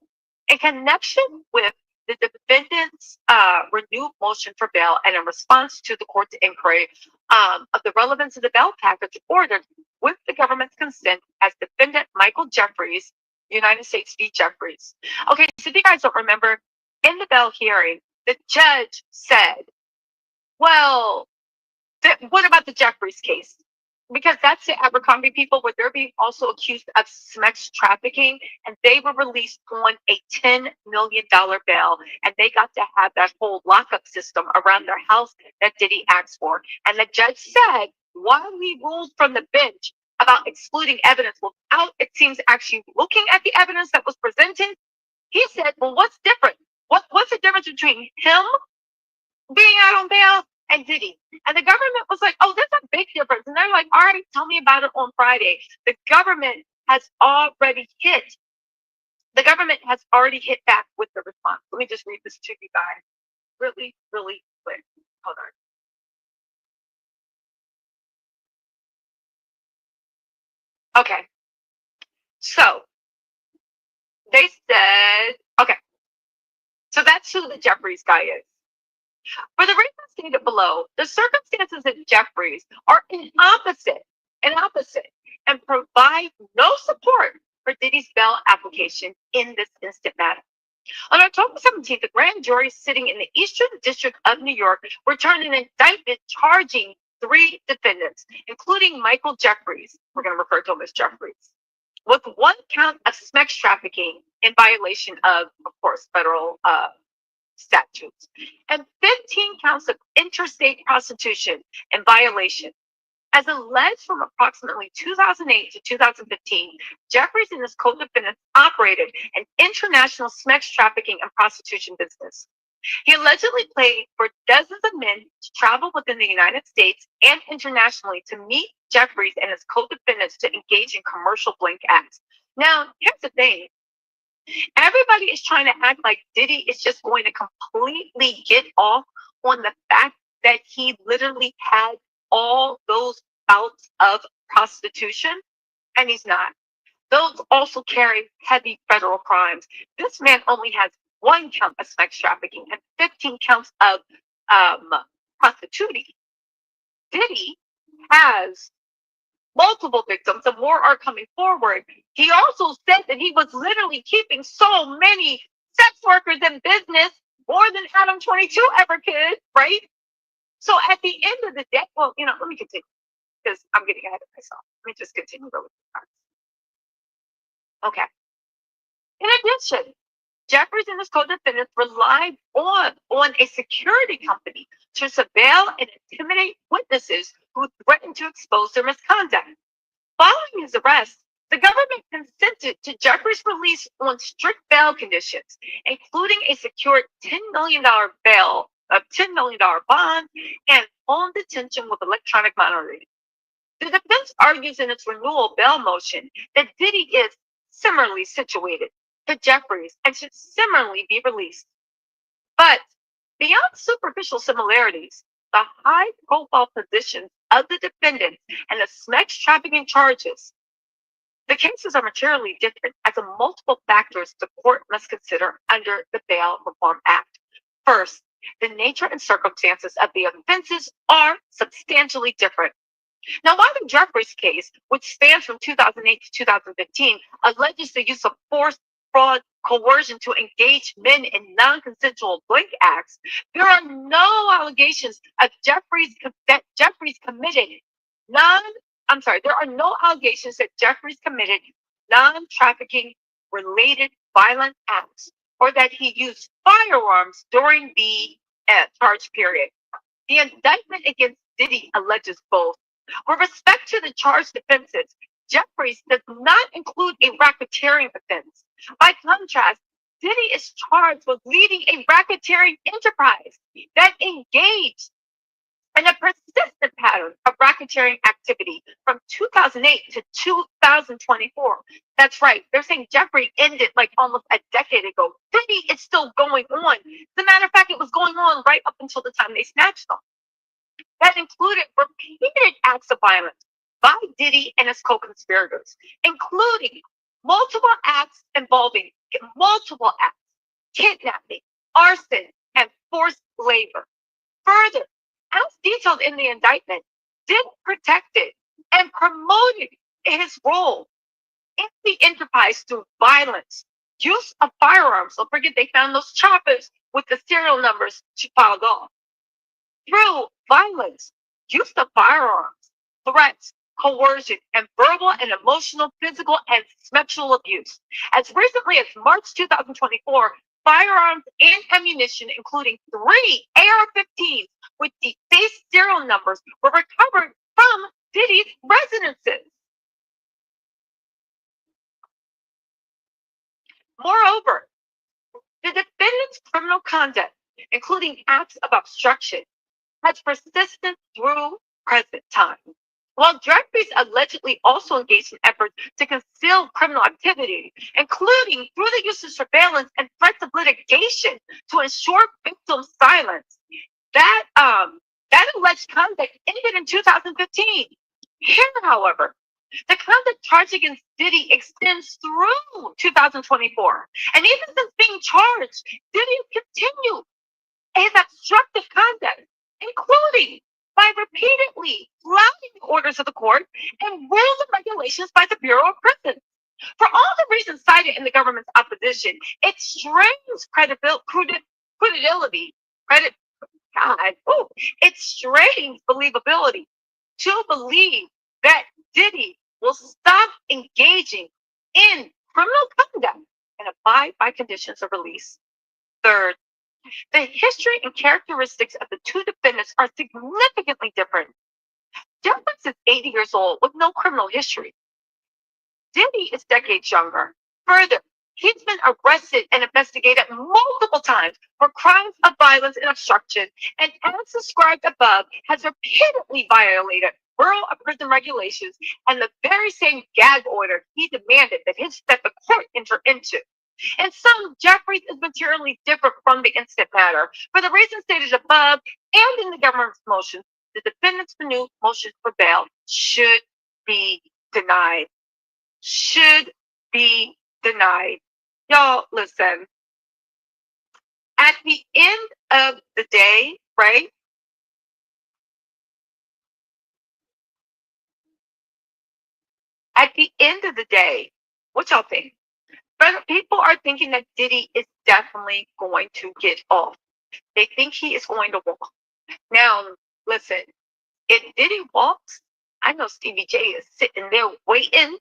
In connection with the defendant's renewed motion for bail and in response to the court's inquiry of the relevance of the bail package ordered with the government's consent as defendant Michael Jeffries, United States v. Jeffries. Okay, so if you guys don't remember, in the bail hearing, the judge said, well, what about the Jeffries case? Because that's the Abercrombie people where they're being also accused of sex trafficking, and they were released on a $10 million bail, and they got to have that whole lockup system around their house that Diddy asked for. And the judge said, while we ruled from the bench about excluding evidence without, it seems, actually looking at the evidence that was presented, he said, well, what's different? What's the difference between him being out on bail and Diddy? And the government was like, oh, there's a big difference. And they're like, all right, tell me about it on Friday. The government has already hit back with the response. Let me just read this to you guys really, really quick. Hold on. Okay. So they said, okay. So that's who the Jeffries guy is. For the reasons stated below, the circumstances at Jeffries are an opposite, and provide no support for Diddy's bail application in this instant matter. On October 17th, the grand jury sitting in the Eastern District of New York returned an indictment charging 3 defendants, including Michael Jeffries, we're going to refer to him as Jeffries, with 1 count of sex trafficking in violation of course, federal statutes, and 15 counts of interstate prostitution in violation. As alleged from approximately 2008 to 2015, Jeffries and his co-defendants operated an international sex trafficking and prostitution business. He allegedly paid for dozens of men to travel within the United States and internationally to meet Jeffries and his co-defendants to engage in commercial blank acts. Now, here's the thing. Everybody is trying to act like Diddy is just going to completely get off on the fact that he literally had all those bouts of prostitution, and he's not. Those also carry heavy federal crimes. This man only has 1 count of sex trafficking and 15 counts of prostituting. Diddy has multiple victims, and more are coming forward. He also said that he was literally keeping so many sex workers in business, more than Adam 22 ever could, right? So at the end of the day, well, let me continue because I'm getting ahead of myself. Let me just continue really fast. Okay. In addition, Jeffries and his co-defendants relied on a security company to surveil and intimidate witnesses who threatened to expose their misconduct. Following his arrest, the government consented to Jeffries' release on strict bail conditions, including a secured $10 million bail, a $10 million bond, and home detention with electronic monitoring. The defense argues in its renewal bail motion that Diddy is similarly situated to Jeffries and should similarly be released. But beyond superficial similarities, the high-profile positions of the defendants and the sex trafficking charges, the cases are materially different as a multiple factors the court must consider under the Bail Reform Act. First, the nature and circumstances of the offenses are substantially different. Now, while the Jeffries case, which spans from 2008 to 2015, alleges the use of force fraud, coercion to engage men in non-consensual blank acts, there are no allegations of that Jeffries committed non. I'm sorry. There are no allegations that Jeffries committed non-trafficking related violent acts or that he used firearms during the charge period. The indictment against Diddy alleges both. With respect to the charged offenses, Jeffries does not include a racketeering offense. By contrast, Diddy is charged with leading a racketeering enterprise that engaged in a persistent pattern of racketeering activity from 2008 to 2024. That's right. They're saying Jeffrey ended like almost a decade ago. Diddy is still going on. As a matter of fact, it was going on right up until the time they snatched them. That included repeated acts of violence by Diddy and his co-conspirators, including multiple acts involving kidnapping, arson, and forced labor. Further, as detailed in the indictment, Diddy protected and promoted his role in the enterprise through violence, use of firearms. Don't forget they found those choppers with the serial numbers to filed off. Through violence, use of firearms, threats, coercion, and verbal and emotional, physical, and sexual abuse. As recently as March 2024, firearms and ammunition, including 3 AR-15s with defaced serial numbers, were recovered from Diddy's residences. Moreover, the defendant's criminal conduct, including acts of obstruction, has persisted through present time. While Jeffries allegedly also engaged in efforts to conceal criminal activity, including through the use of surveillance and threats of litigation to ensure victims' silence, that alleged conduct ended in 2015. Here, however, the conduct charged against Diddy extends through 2024. And even since being charged, Diddy continued his obstructive conduct, including by repeatedly flouting orders of the court and rules and regulations by the Bureau of Prisons. For all the reasons cited in the government's opposition, it strains it strains believability to believe that Diddy will stop engaging in criminal conduct and abide by conditions of release. Third, the history and characteristics of the two defendants are significantly different. Jeffries is 80 years old with no criminal history. Diddy is decades younger. Further, he's been arrested and investigated multiple times for crimes of violence and obstruction, and as described above, has repeatedly violated Bureau of Prison regulations and the very same gag order he demanded that the court enter into. And some, Jeffries is materially different from the instant matter. For the reasons stated above and in the government's motion, the defendant's renewed motion for bail should be denied. Should be denied. Y'all, listen. At the end of the day, right? At the end of the day, what y'all think? But people are thinking that Diddy is definitely going to get off. They think he is going to walk. Now, listen, if Diddy walks, I know Stevie J is sitting there waiting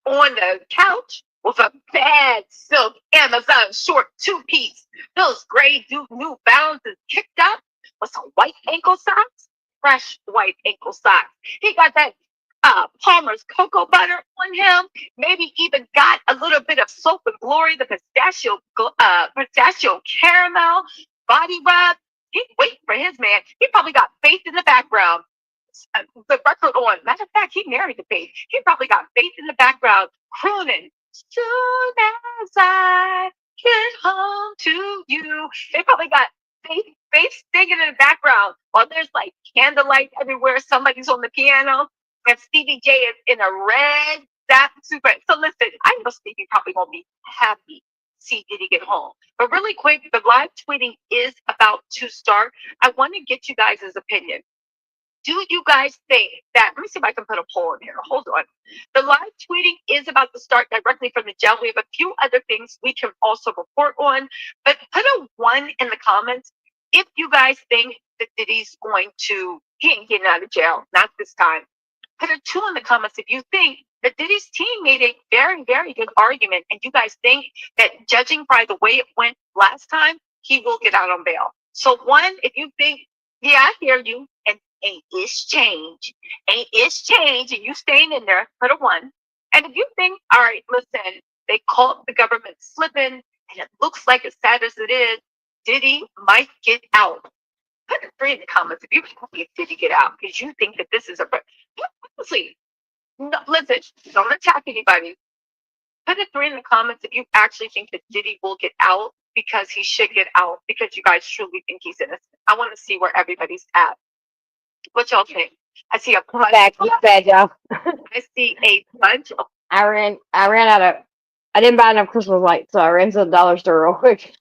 on the couch with a bad silk Amazon short two-piece. Those gray New Balances kicked up with some white ankle socks, fresh white ankle socks. He got that Palmer's cocoa butter on him. Maybe even got a little bit of Soap and Glory, the pistachio caramel body rub. He waiting for his man. He probably got Faith in the background. The record on. Matter of fact, he married the Faith. He probably got Faith in the background crooning. Soon as I get home to you. They probably got Faith singing in the background while there's like candlelight everywhere. Somebody's on the piano. And Stevie J is in a red super. So listen, I know Stevie probably gonna be happy to see Diddy get home. But really quick, the live tweeting is about to start. I want to get you guys' opinion. Do you guys think that? Let me see if I can put a poll in here. Hold on. The live tweeting is about to start directly from the jail. We have a few other things we can also report on, but put a 1 in the comments if you guys think that Diddy's he ain't getting out of jail, not this time. Put a 2 in the comments if you think that Diddy's team made a very, very good argument, and you guys think that judging by the way it went last time, he will get out on bail. So 1, if you think, yeah, I hear you, and it's change, and you staying in there, put a 1. And if you think, all right, listen, they caught the government slipping, and it looks like as sad as it is, Diddy might get out. Put a 3 in the comments if you think Diddy get out, because you think that this is honestly, no, listen, don't attack anybody. Put a 3 in the comments if you actually think that Diddy will get out, because he should get out, because you guys truly think he's innocent. I want to see where everybody's at. What y'all think? I see a bunch. Back, you bad, y'all. I see a bunch of. I ran out of. I didn't buy enough Christmas lights, so I ran to the dollar store real quick.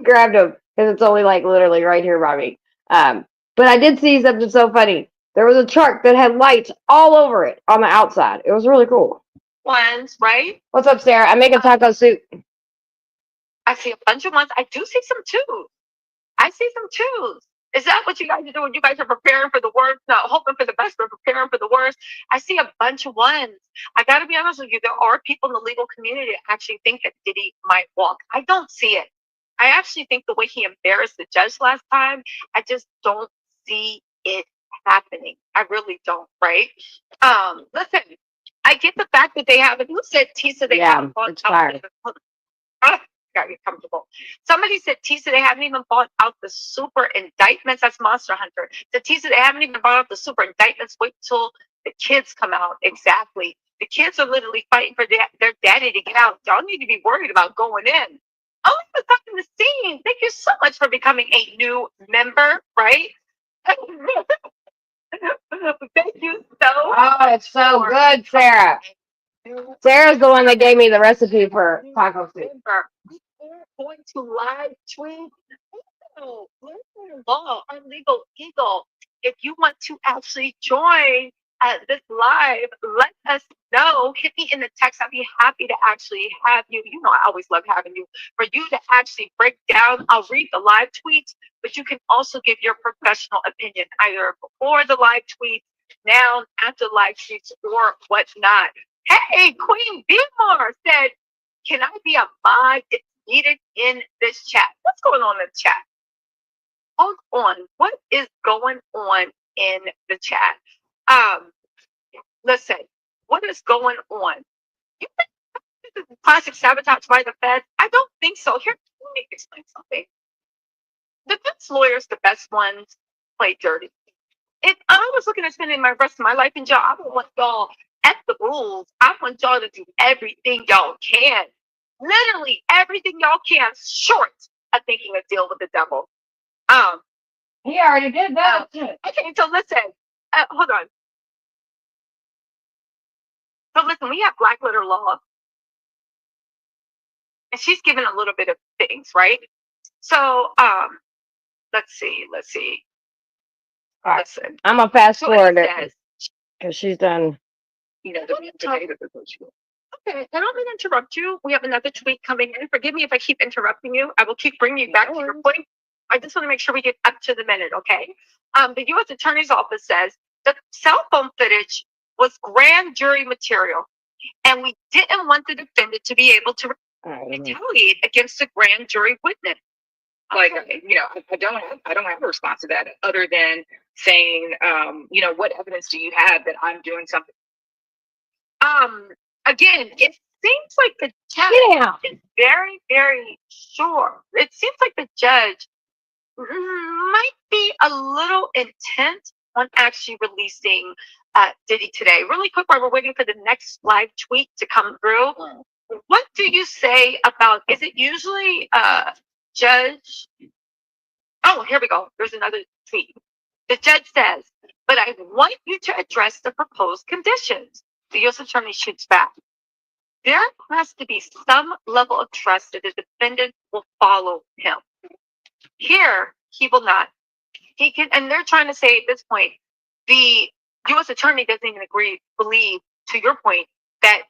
Grabbed them because it's only like literally right here by me. But I did see something so funny. There was a truck that had lights all over it on the outside. It was really cool. Ones, right? What's up, Sarah? I'm making taco soup. I see a bunch of ones. I do see some 2s. I see some 2s. Is that what you guys are doing? You guys are preparing for the worst, not hoping for the best, but preparing for the worst. I see a bunch of 1s. I got to be honest with you. There are people in the legal community that actually think that Diddy might walk. I don't see it. I actually think the way he embarrassed the judge last time, I just don't see it happening. I really don't, right? Listen, I get the fact that they haven't. Who said Tisa? They haven't bought it's fire. Gotta get comfortable. Somebody said Tisa, they haven't even bought out the super indictments. That's Monster Hunter. The Tisa, they haven't even bought out the super indictments. Wait till the kids come out. Exactly. The kids are literally fighting for their daddy to get out. Y'all need to be worried about going in. Oh, for something the scene. Thank you so much for becoming a new member, right? Thank you so Oh, it's so good, Sarah. Sarah's the one that gave me the recipe for taco soup. Remember, we are going to live tweet. Oh, law, our legal eagle. If you want to actually join this live, let us know. Hit me in the text. I'd be happy to actually have you. You know, I always love having you. For you to actually break down, I'll read the live tweets, but you can also give your professional opinion either before the live tweets, now, after live tweets, or whatnot. Hey, Queen Bimar said, can I be a mod? It's needed in this chat. What's going on in the chat? Hold on. What is going on in the chat? Listen, what is going on? You think this is classic sabotage by the feds? I don't think so. Here, let me explain something. Defense lawyers, the best ones, play dirty. If I was looking at spending my rest of my life in jail, I would want y'all at the rules. I want y'all to do everything y'all can. Literally everything y'all can, short of making a deal with the devil. He already did that. Okay, so listen. Hold on. So listen, we have black letter law. And she's given a little bit of things, right? So let's see. All right. Listen. I'm gonna fast forward it it because she's done. You know, okay, I don't mean to interrupt you. We have another tweet coming in. Forgive me if I keep interrupting you. I will keep bringing you back to your point. I just want to make sure we get up to the minute, okay? The U.S. Attorney's Office says the cell phone footage was grand jury material, and we didn't want the defendant to be able to retaliate against a grand jury witness. Like, you know, I don't have a response to that other than saying, you know, what evidence do you have that I'm doing something? Again, it seems like the judge is very, very sure. It seems like the judge might be a little intent on actually releasing Diddy today. Really quick, while we're waiting for the next live tweet to come through, what do you say about, is it usually judge? Oh, here we go. There's another tweet. The judge says, but I want you to address the proposed conditions. The U.S. Attorney shoots back. There has to be some level of trust that the defendant will follow him. Here, he will not. He can, and they're trying to say at this point, the U.S. attorney doesn't even believe, to your point, that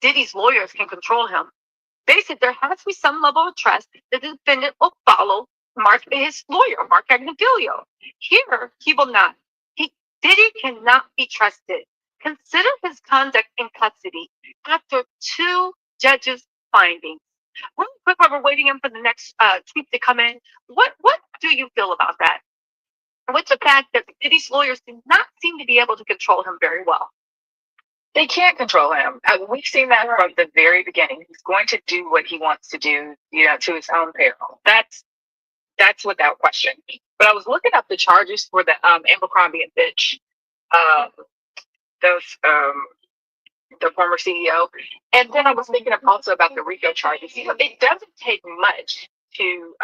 Diddy's lawyers can control him. They said there has to be some level of trust that the defendant will follow his lawyer, Mark Agnifilio. Here, he will not. Diddy cannot be trusted. Consider his conduct in custody after 2 judges' findings. Really quick, while we're waiting for the next tweet to come in, what do you feel about that? With the fact that Diddy's lawyers do not seem to be able to control him very well. They can't control him. We've seen that from the very beginning. He's going to do what he wants to do, to his own peril. That's without question. But I was looking up the charges for the Abercrombie and Fitch, the former CEO, and then I was thinking also about the RICO charges. It doesn't take much to,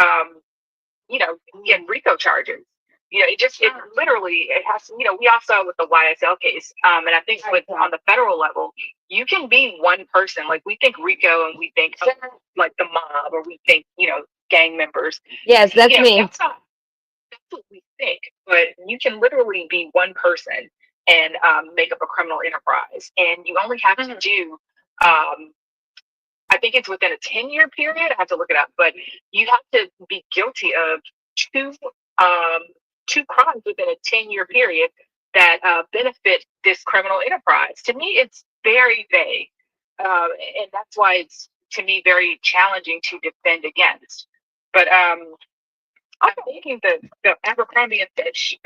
get RICO charges. It literally, it has to, we all saw it with the YSL case. And I think on the federal level, you can be one person. Like we think RICO and we think like the mob, or we think, gang members. Yes, that's me. That's what we think, but you can literally be one person and make up a criminal enterprise. And you only have to do, I think it's within a 10-year period. I have to look it up, but you have to be guilty of two crimes within a 10-year period that benefit this criminal enterprise. To me, it's very vague. And that's why it's, to me, very challenging to defend against. But I'm thinking that the Abercrombie and Fitch,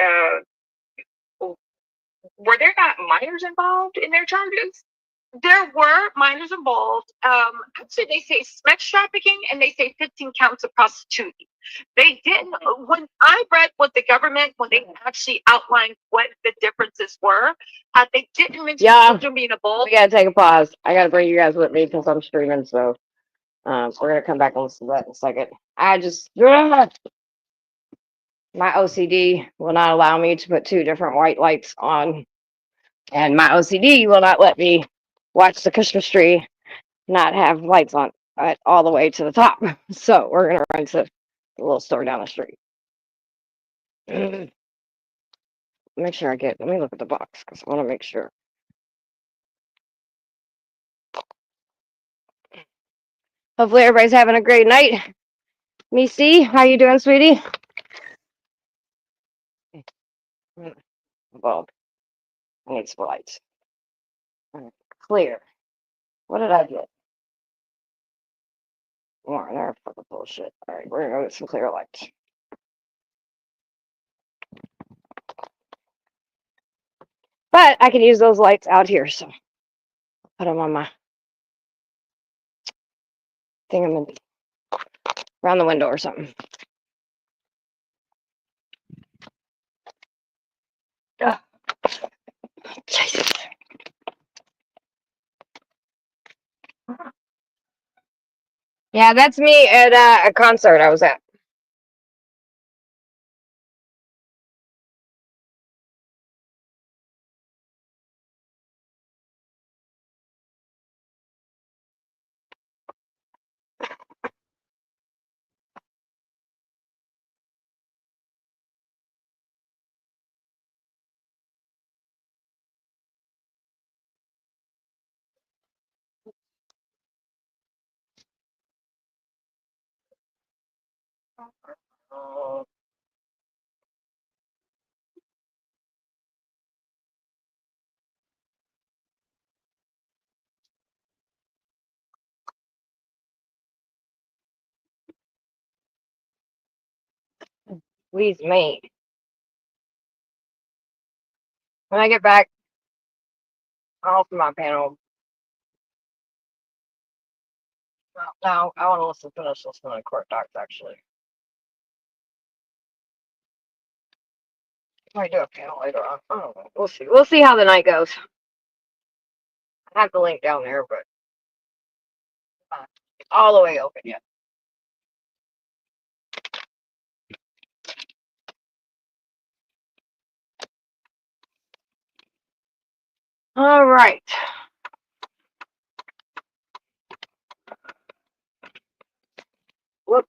were there not minors involved in their charges? There were minors involved. Actually, they say sex trafficking and they say 15 counts of prostituting. They didn't. When I read what the government, when they actually outlined what the differences were, they didn't mention children being involved. We gotta take a pause. I gotta bring you guys with me because I'm streaming. So we're gonna come back and listen to that in a second. My OCD will not allow me to put 2 different white lights on, and my OCD will not let me watch the Christmas tree not have lights on all the way to the top. So we're gonna run to the little store down the street. Make sure let me look at the box because I want to make sure. Hopefully everybody's having a great night. Missy, how you doing, sweetie? Bulb. I need some lights. Clear. What did I get? More. They're fucking bullshit. All right, we're gonna go get some clear lights. But I can use those lights out here, so I'll put them on my thing around the window or something. Jesus. Yeah, that's me at a concert I was at. Please, me. When I get back, I'll open my panel. Well, now I want to finish listening to court docs, actually. I might do a panel later on. I don't know. We'll see. We'll see how the night goes. I have the link down there, but not all the way open yet. All right. Whoop.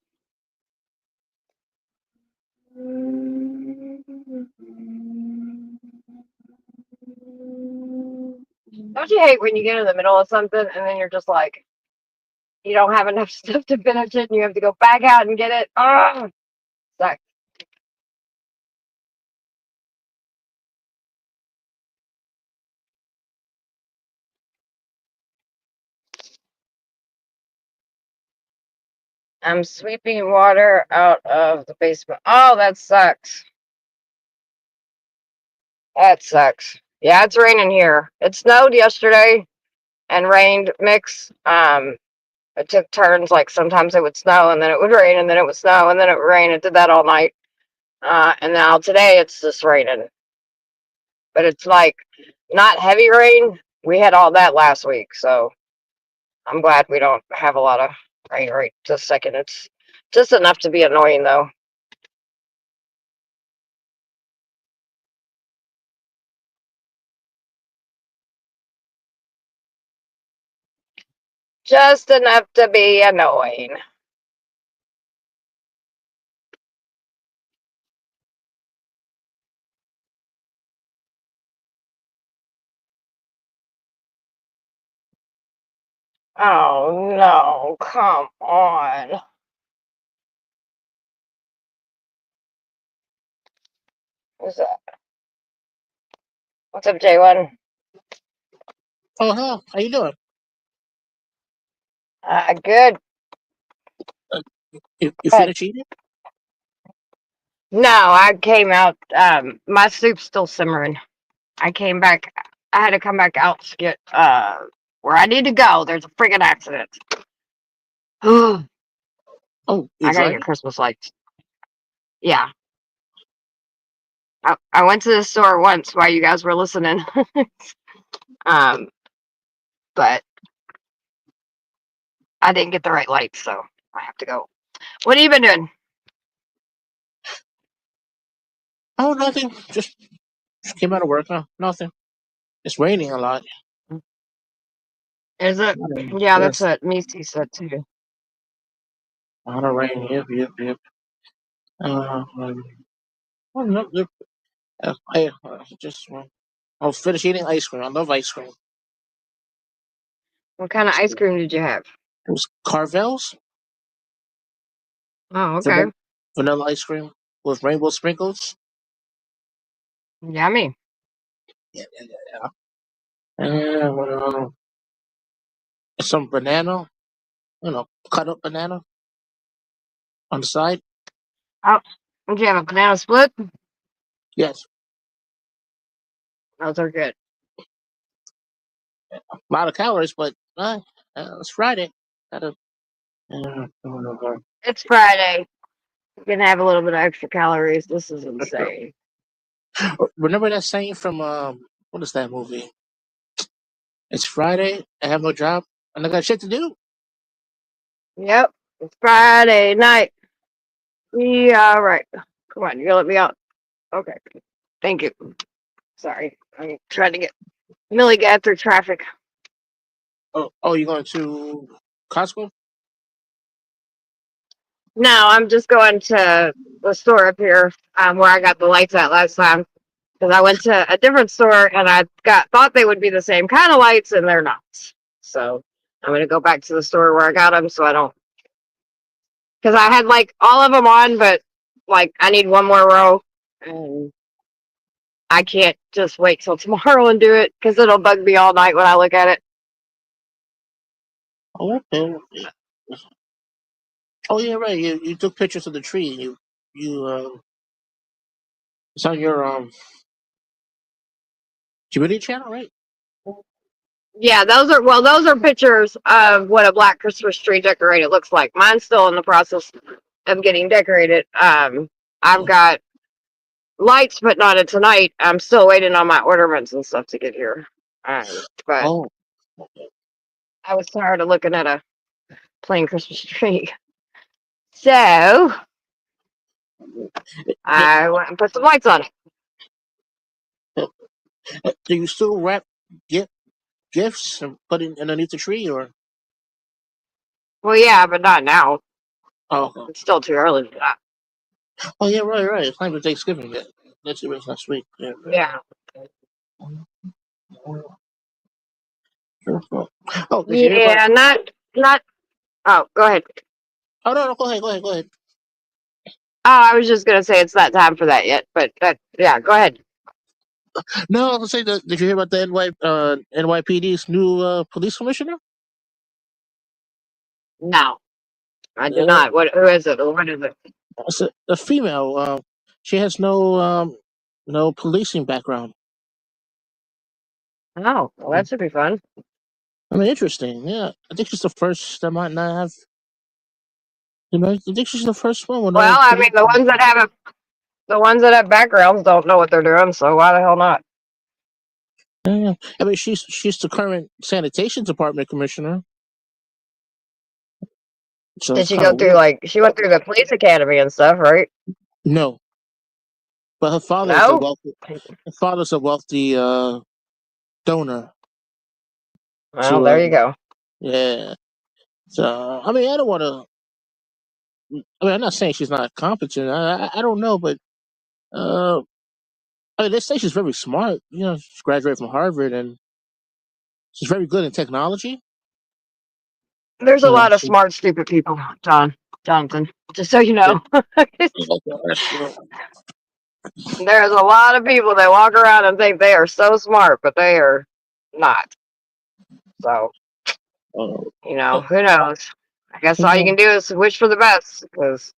Don't you hate when you get in the middle of something and then you're just like, you don't have enough stuff to finish it and you have to go back out and get it? Oh, sucks. I'm sweeping water out of the basement. Oh, that sucks. That sucks. Yeah, it's raining here. It snowed yesterday and rained mix. It took turns, like sometimes it would snow and then it would rain and then it would snow and then it would rain. It did that all night. And now today it's just raining. But it's like not heavy rain. We had all that last week, so I'm glad we don't have a lot of rain right this second. It's just enough to be annoying though. Just enough to be annoying. Oh no, come on. What's that? What's up, J1? Oh, hell, how you doing? Good. You Good. finished eating? No, I came out. My soup's still simmering. I came back. I had to come back out to get where I need to go. There's a friggin' accident. I Oh, you're gotta get driving? Christmas lights. Yeah. I went to the store once while you guys were listening. um, but I didn't get the right lights, so I have to go. What have you been doing? Oh, nothing. Just came out of work. No, nothing. It's raining a lot. Is it? Yeah, that's Yes, what Missy said too. a lot of rain. Yep. Oh, no, I was finished eating ice cream. I love ice cream. What kind of ice cream did you have? It was Carvel's Oh, okay. vanilla, vanilla ice cream with rainbow sprinkles. Yummy. Yeah. And what, some banana, cut up banana on the side. Oh, did you have a banana split? Yes, Those are good. a lot of calories, but it's Friday. Gotta, It's Friday. You can have a little bit of extra calories. This is insane. remember that saying from what is that movie? It's Friday. I have no job, and I got shit to do. Yep. It's Friday night. Yeah, all right. Come on, you let me out. Okay. Thank you. Sorry. I'm trying to get Millie get through traffic. Oh, you going to Costco? No, I'm just going to the store up here where I got the lights at last time. Because I went to a different store and I thought they would be the same kind of lights and they're not. So I'm gonna go back to the store where I got them so I don't. Because I had like all of them on, but like I need one more row and I can't just wait till tomorrow and do it because it'll bug me all night when I look at it. Oh, okay. Oh, yeah, right. You took pictures of the tree. You it's on your community channel, right? Yeah, those are pictures of what a black Christmas tree decorated looks like. Mine's still in the process of getting decorated. I've got lights, but not at tonight. I'm still waiting on my ornaments and stuff to get here. But Oh, okay. I was tired of looking at a plain Christmas tree. So I went and put some lights on it. Do you still wrap gift gifts and put it underneath the tree, or Well, yeah, but not now. oh, okay. It's still too early for that. Oh, yeah, right. It's not even Thanksgiving yet. Next week. Yeah. Yeah. Oh, did you hear about? Yeah, not. Oh, go ahead. Oh no, no, go ahead, go ahead, go ahead. Oh, I was just gonna say it's not time for that yet, but yeah, go ahead. No, I was saying, did you hear about the NYPD's new police commissioner? No, I did Uh, not. Who is it? Or what is it? it's a female. She has no policing background. Oh, well, that should be fun. I mean, interesting. Yeah, I think she's the first that might not have. I think she's the first one with Well, no I mean, police. the ones that have backgrounds don't know what they're doing, so why the hell not? Yeah. I mean, she's the current sanitation department commissioner, so Did it's she kind go of through weird. she went through the police academy and stuff, right? No, but her father is a No. wealthy. Her father's a wealthy donor Well, to there you go. yeah. So I mean, I don't want to. I mean, I'm not saying she's not competent. I don't know, but uh, I mean, they say she's very smart. She graduated from Harvard and she's very good in technology. There's a You know, lot of smart, stupid people, Jonathan. Just so you yeah, know, that's, there's a lot of people that walk around and think they are so smart, but they are not. So uh, who knows? I guess all you yeah, can do is wish for the best because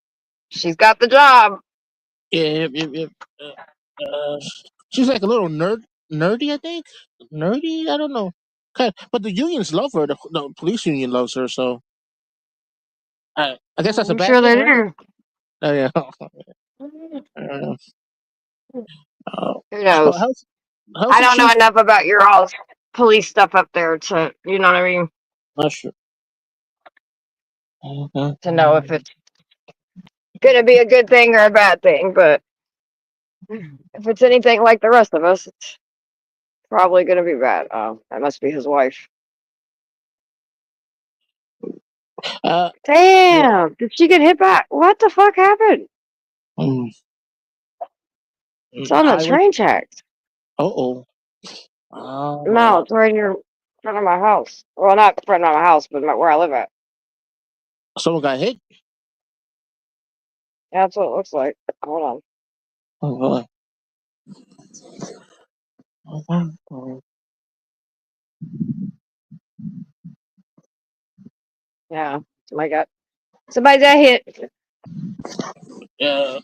she's got the job. yeah. Uh, she's like a little nerdy. I think nerdy. I don't know. But the unions love her. The police union loves her. So I guess that's a I'm bad sure thing, they right? do. Oh yeah. Who Uh, uh, knows? how's how's I the don't know chief? enough about your all police stuff up there to, you know what I mean, Not sure. to know if it's gonna be a good thing or a bad thing. But if it's anything like the rest of us, it's probably gonna be bad. Oh, that must be his wife. Uh, yeah. Damn, did she get hit by? What the fuck happened? Mm, It's on the highway. train tracks. Oh. No, Oh. it's right here in front of my house. Well, not in front of my house, but where I live at. Someone got hit. That's what it looks like. Hold on. Oh, boy. Oh, Yeah, somebody got hit. yeah.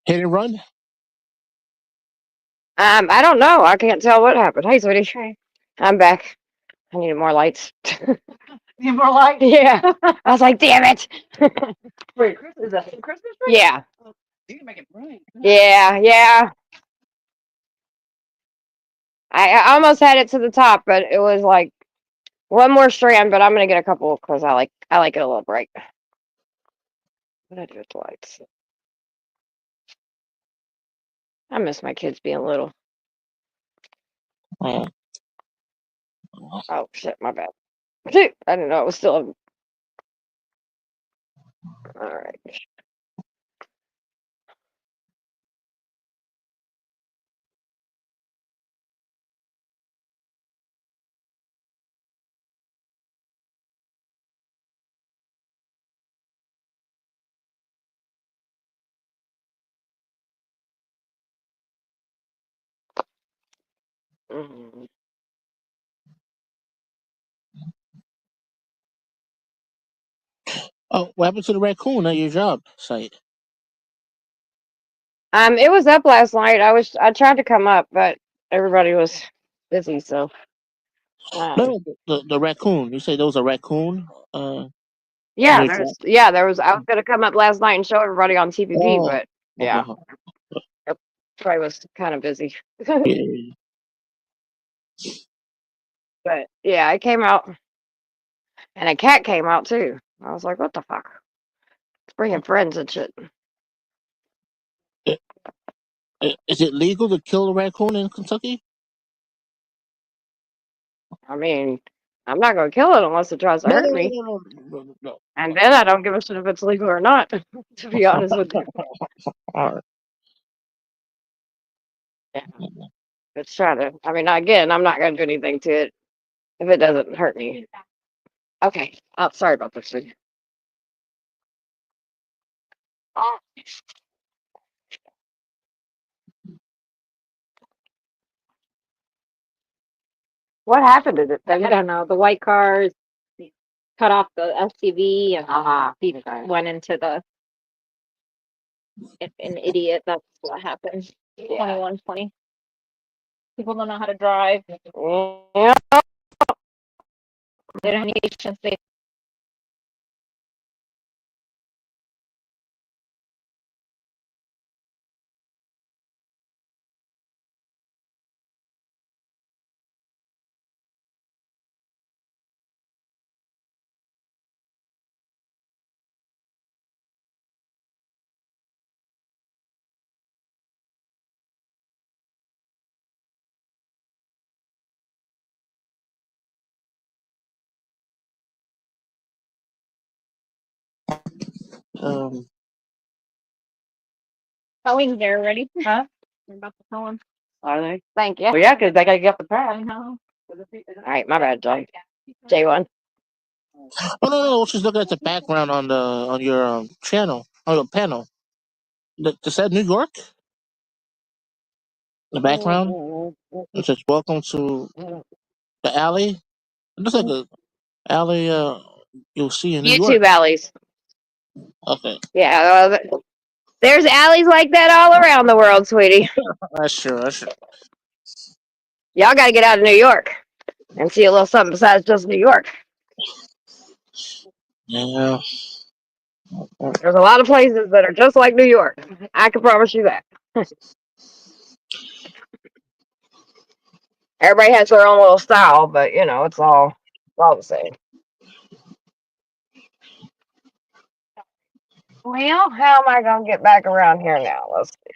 Hit and run. I don't know. I can't tell what happened. Hey, sweetie. Hey. I'm back. I needed more lights. Need more light? Yeah. I was like, damn it. Wait, is that a Christmas tree? Yeah. You can make it bright. Yeah. I almost had it to the top, but it was like one more strand. But I'm gonna get a couple because I like it a little bright. What did I do with the lights? I miss my kids being little. Oh, Oh shit, my bad. I didn't know it was still. All right. Mhm. what happened to the raccoon at your job site? It was up last night. I tried to come up, but everybody was busy. So, No, um, no, the raccoon. You say there was a raccoon in yeah, your job? there was. I was gonna come up last night and show everybody on TPP, Oh, but yeah, uh-huh. it probably was kind of busy. Yeah. But yeah, I came out, and a cat came out too. I was like, what the fuck? It's bringing friends and shit. Is it legal to kill a raccoon in Kentucky? I mean, I'm not gonna kill it unless it tries to No, hurt no, me, no, no, no, no, and then I don't give a shit if it's legal or not. To be honest with you, no. yeah, it's trying to. I mean, again, I'm not gonna do anything to it. if it doesn't hurt me. Okay. Oh, sorry about this thing. What happened to it? I don't know. The white cars cut off the SUV and he okay. went into the. If an idiot, that's what happened. Yeah. 2120. People don't know how to drive. They Yeah. don't have any patience. They Um, towing there already. Huh? They're about to tow him. Are they? Thank you. Well, yeah, because they got to get the I prize. know. All right, my bad, Jay. J1. oh no, let's just look at the background on your channel on your panel. Does that New York? The background. It says "Welcome to the alley." It looks like a alley you'll see in New York. YouTube alleys. Okay, Yeah, there's alleys like that all around the world, sweetie. that's true. That's true. Y'all got to get out of New York and see a little something besides just New York. Yeah. There's a lot of places that are just like New York. I can promise you that. Everybody has their own little style, but you know, it's all the same. Well, how am I gonna get back around here now? Let's see.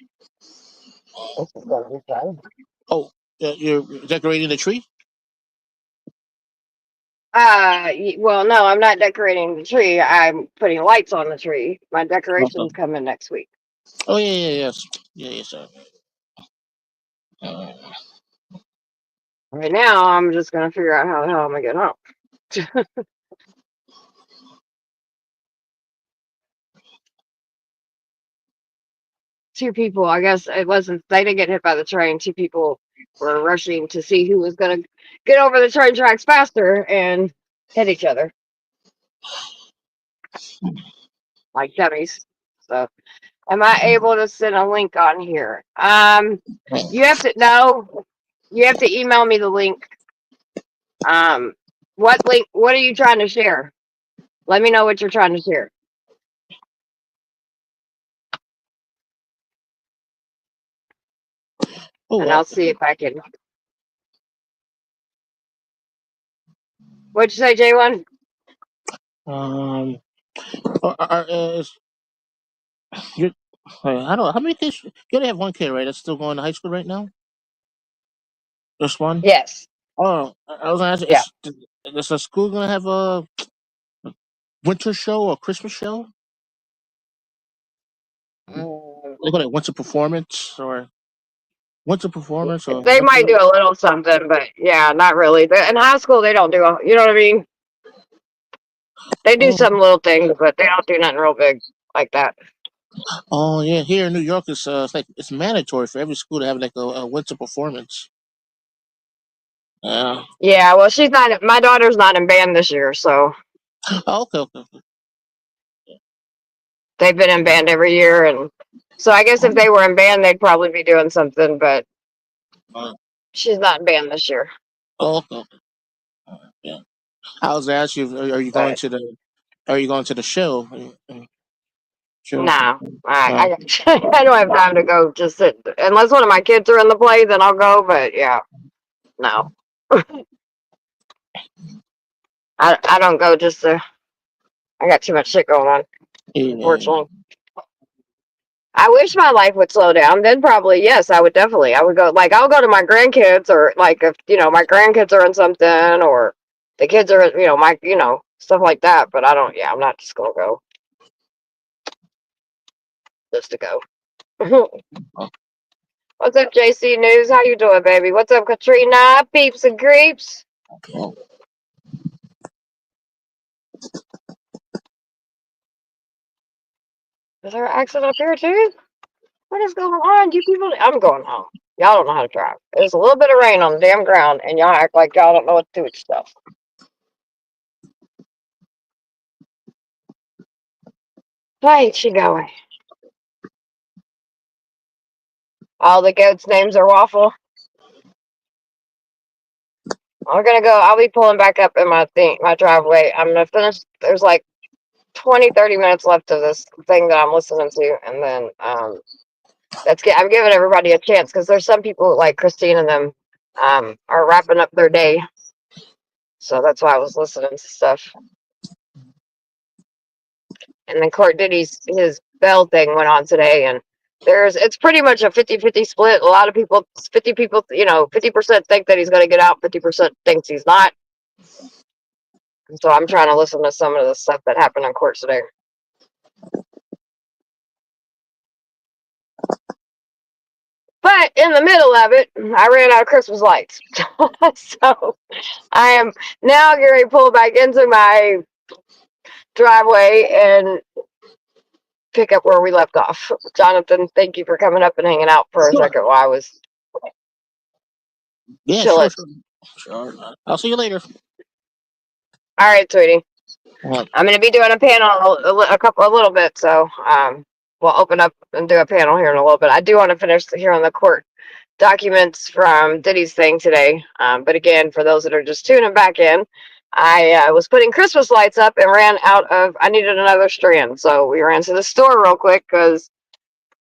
This is gonna be fun. Oh, you're decorating the tree. Well, no, I'm not decorating the tree. I'm putting lights on the tree. My Okay. decorations coming next week. Oh yeah, yes, sir. Uh, Right now, I'm just gonna figure out how the hell I'm gonna get home. Two people, I guess it wasn't. They didn't get hit by the train. Two people were rushing to see who was gonna get over the train tracks faster and hit each other like dummies. So, am I able to send a link on here? You have to no. You have to email me the link. What link? What are you trying to share? Let me know what you're trying to share, and oh, I'll see if I can. What'd you say, J1? um, is you? I don't know how many kids. You only have one kid, right? That's still going to high school right now. Just one. Yes. Oh, I was gonna ask. Yeah. Is the school gonna have a winter show or Christmas show? Um, They gonna winter performance or winter performance or They might do a little something, but yeah, not really. In high school, they don't do, you know what I mean? They do Oh, some little things, but they don't do nothing real big like that. oh yeah. Here in New York, it's like it's mandatory for every school to have like a winter performance. Yeah. Yeah, well, she's not, my daughter's not in band this year, so Oh, okay. they've been in band every year. And so I guess if they were in band, they'd probably be doing something, but Uh, she's not in band this year. okay. Yeah. I was asking you, are you going But to the show? Show. nah, Uh, I don't have time to go just sit. Unless one of my kids are in the play, then I'll go, but yeah, no. I don't go just to, I got too much shit going on, yeah. unfortunately. I wish my life would slow down. Then probably, yes, I would definitely. I would go, like, I'll go to my grandkids, or like if, my grandkids are in something, or the kids are, stuff like that. But I don't, yeah, I'm not just gonna go just to go. What's up, JC News? How you doing, baby? What's up, Katrina? Peeps and creeps. Is there an accident up here too? What is going on? You people, I'm going home. Y'all don't know how to drive. There's a little bit of rain on the damn ground, and y'all act like y'all don't know what to do with stuff. Right, she going. All the goats' names are Waffle. I'm gonna go. I'll be pulling back up in my driveway. I'm gonna finish. There's like 20-30 minutes left of this thing that I'm listening to, and then I'm giving everybody a chance because there's some people like Christine and them are wrapping up their day, so that's why I was listening to stuff. And then Court Diddy's his bell thing went on today, and it's pretty much a 50-50 split. A lot of people, 50 people, 50% think that he's going to get out, 50% thinks he's not. And so I'm trying to listen to some of the stuff that happened in court today. But in the middle of it, I ran out of Christmas lights. So I am now getting pulled back into my driveway and pick up where we left off. Jonathan, thank you for coming up and hanging out for a Sure. second while I was Yeah, chilling. sure. I'll see you later. All right, sweetie. Uh, I'm going to be doing a panel a little bit, so we'll open up and do a panel here in a little bit. I do want to finish here on the court documents from Diddy's thing today. But again, for those that are just tuning back in, I was putting Christmas lights up and I needed another strand. So we ran to the store real quick because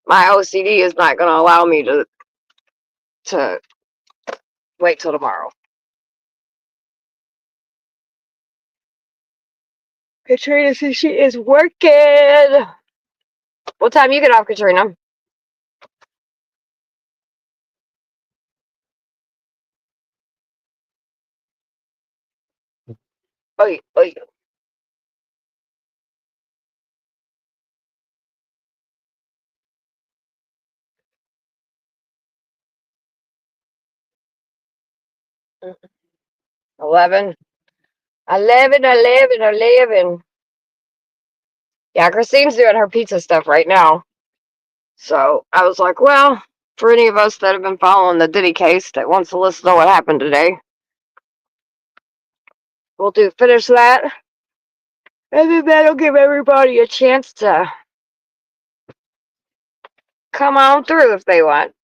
my OCD is not going to allow me to wait till tomorrow. Katrina says she is working. What time you get off, Katrina? Oh, 11. 11. Yeah, Christine's doing her pizza stuff right now. So I was like, well, for any of us that have been following the Diddy case that wants to listen to what happened today, we'll finish that. And then that'll give everybody a chance to come on through if they want.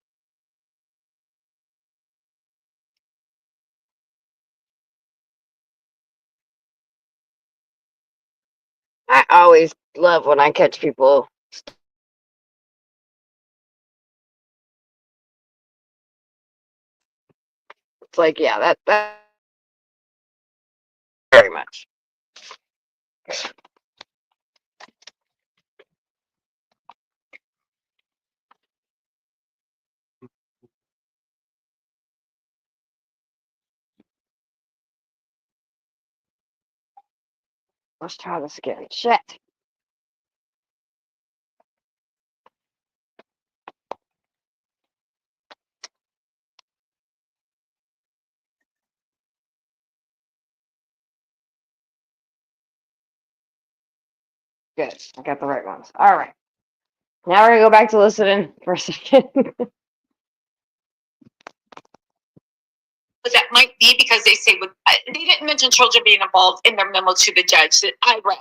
I always love when I catch people. It's like, yeah, that very much. Let's try this again. Shit. Good. I got the right ones. All right. Now we're going to go back to listening for a second. But that might be because they say they didn't mention children being involved in their memo to the judge that I read.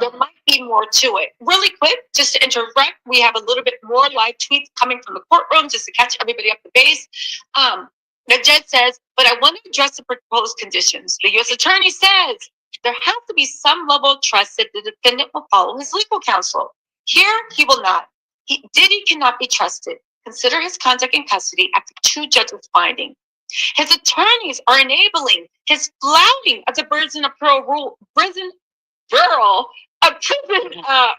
There might be more to it. Really quick, just to interrupt, we have a little bit more live tweets coming from the courtroom just to catch everybody up to base. The judge says, but I want to address the proposed conditions. The U.S. attorney says there has to be some level of trust that the defendant will follow his legal counsel. Here, he will not. Diddy cannot be trusted. Consider his conduct in custody after 2 judges' finding. His attorneys are enabling his flouting of the prison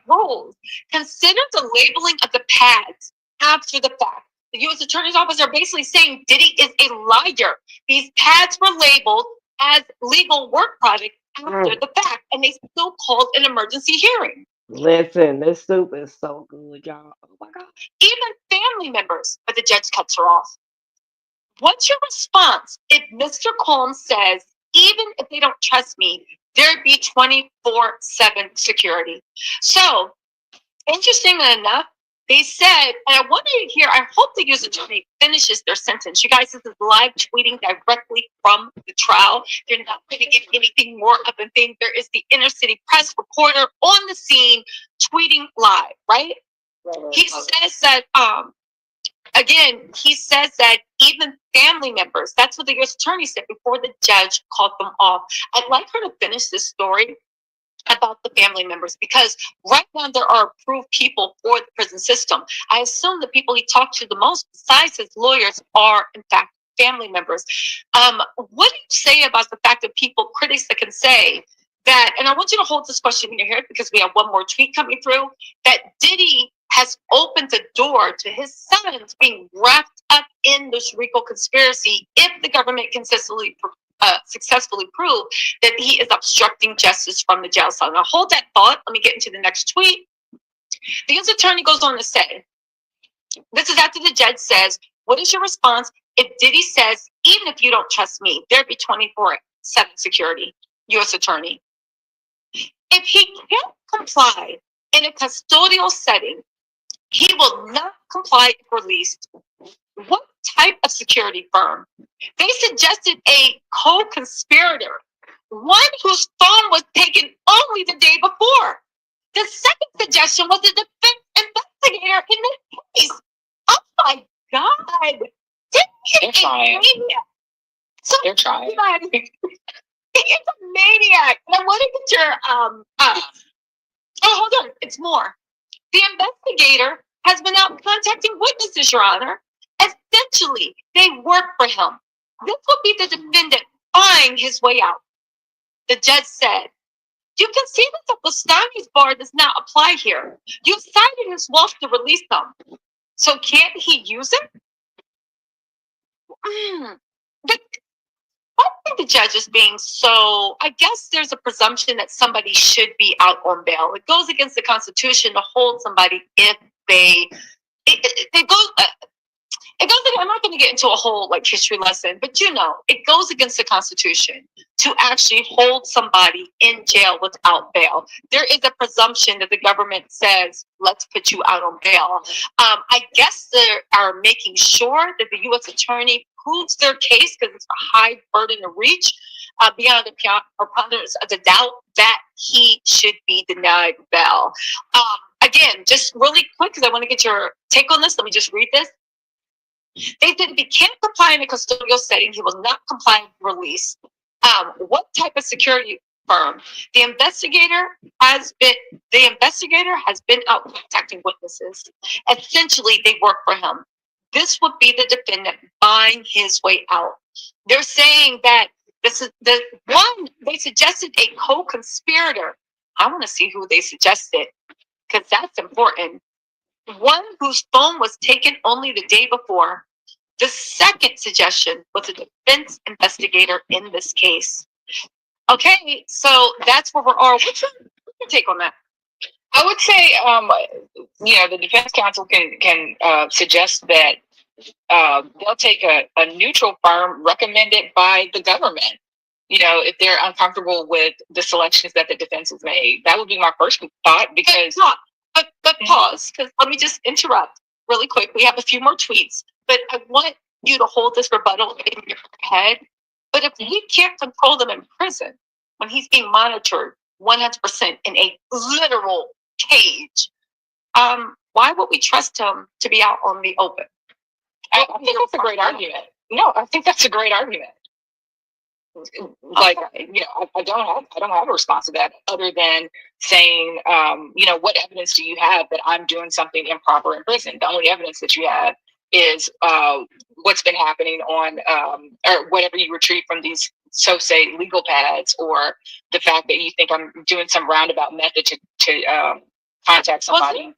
rules. Consider the labeling of the pads after the fact. The U.S. Attorney's Office are basically saying Diddy is a liar. These pads were labeled as legal work product after the fact, and they still called an emergency hearing. Listen, this soup is so good, y'all. Oh my gosh. Even family members, but the judge cuts her off. What's your response if Mr. Combs says, even if they don't trust me, there'd be 24/7 security? So Interestingly enough, they said, and I wanted to hear, I hope the U.S. attorney finishes their sentence. You guys, this is live tweeting directly from the trial. They're not going to give anything more of a thing. There is the inner city press reporter on the scene tweeting live, right? He says that, again, he says that even family members, that's what the U.S. attorney said before the judge called them off. I'd like her to finish this story about the family members, because right now there are approved people for the prison system. I assume the people he talked to the most, besides his lawyers, are in fact family members. What do you say about the fact that people, critics that can say that, and I want you to hold this question in your head because we have one more tweet coming through, that Diddy has opened the door to his sons being wrapped up in this RICO conspiracy if the government successfully prove that he is obstructing justice from the jail cell. Now hold that thought. Let me get into the next tweet. The U.S. attorney goes on to say, this is after the judge says, what is your response if Diddy says, even if you don't trust me, there'd be 24/7 security? U.S. attorney, if he can't comply in a custodial setting, he will not comply if released. What type of security firm? They suggested a co-conspirator, one whose phone was taken only the day before. The second suggestion was a defense investigator in the case. Oh my God. They're trying. So They're trying. He's a maniac. And I want to get your oh, hold on, it's more. The investigator has been out contacting witnesses, Your Honor. Essentially, they work for him. This would be the defendant buying his way out. The judge said, you can see that the Bustani's bar does not apply here. You cited his wealth to release them. So can't he use it? But I think the judge is being so, I guess there's a presumption that somebody should be out on bail. It goes against the Constitution to hold somebody if they, it goes, I'm not going to get into a whole like history lesson, but you know, it goes against the Constitution to actually hold somebody in jail without bail. There is a presumption that the government says, let's put you out on bail. I guess they are making sure that the U.S. attorney proves their case, because it's a high burden to reach, beyond the preponderance of the doubt that he should be denied bail. Again, just really quick, because I want to get your take on this. Let me just read this. They said if he can't comply in a custodial setting, he will not comply with release. What type of security firm? The investigator has been out contacting witnesses. Essentially, they work for him. This would be the defendant buying his way out. They're saying that this is the one, they suggested a co-conspirator. I want to see who they suggested, because that's important. One whose phone was taken only the day before. The second suggestion was a defense investigator in this case. Okay, so that's where we are. What's your take on that? I would say, the defense counsel can suggest that they'll take a neutral firm recommended by the government. If they're uncomfortable with the selections that the defense has made, that would be my first thought. Because but pause, because let me just interrupt really quick. We have a few more tweets, but I want you to hold this rebuttal in your head. But if we can't control them in prison when he's being monitored 100% in a literal cage, why would we trust him to be out on the open? I think that's a great argument. No, I think that's a great argument. Like, I don't have a response to that other than saying, what evidence do you have that I'm doing something improper in prison? The only evidence that you have is what's been happening on, or whatever you retrieve from these, say, legal pads, or the fact that you think I'm doing some roundabout method to contact somebody.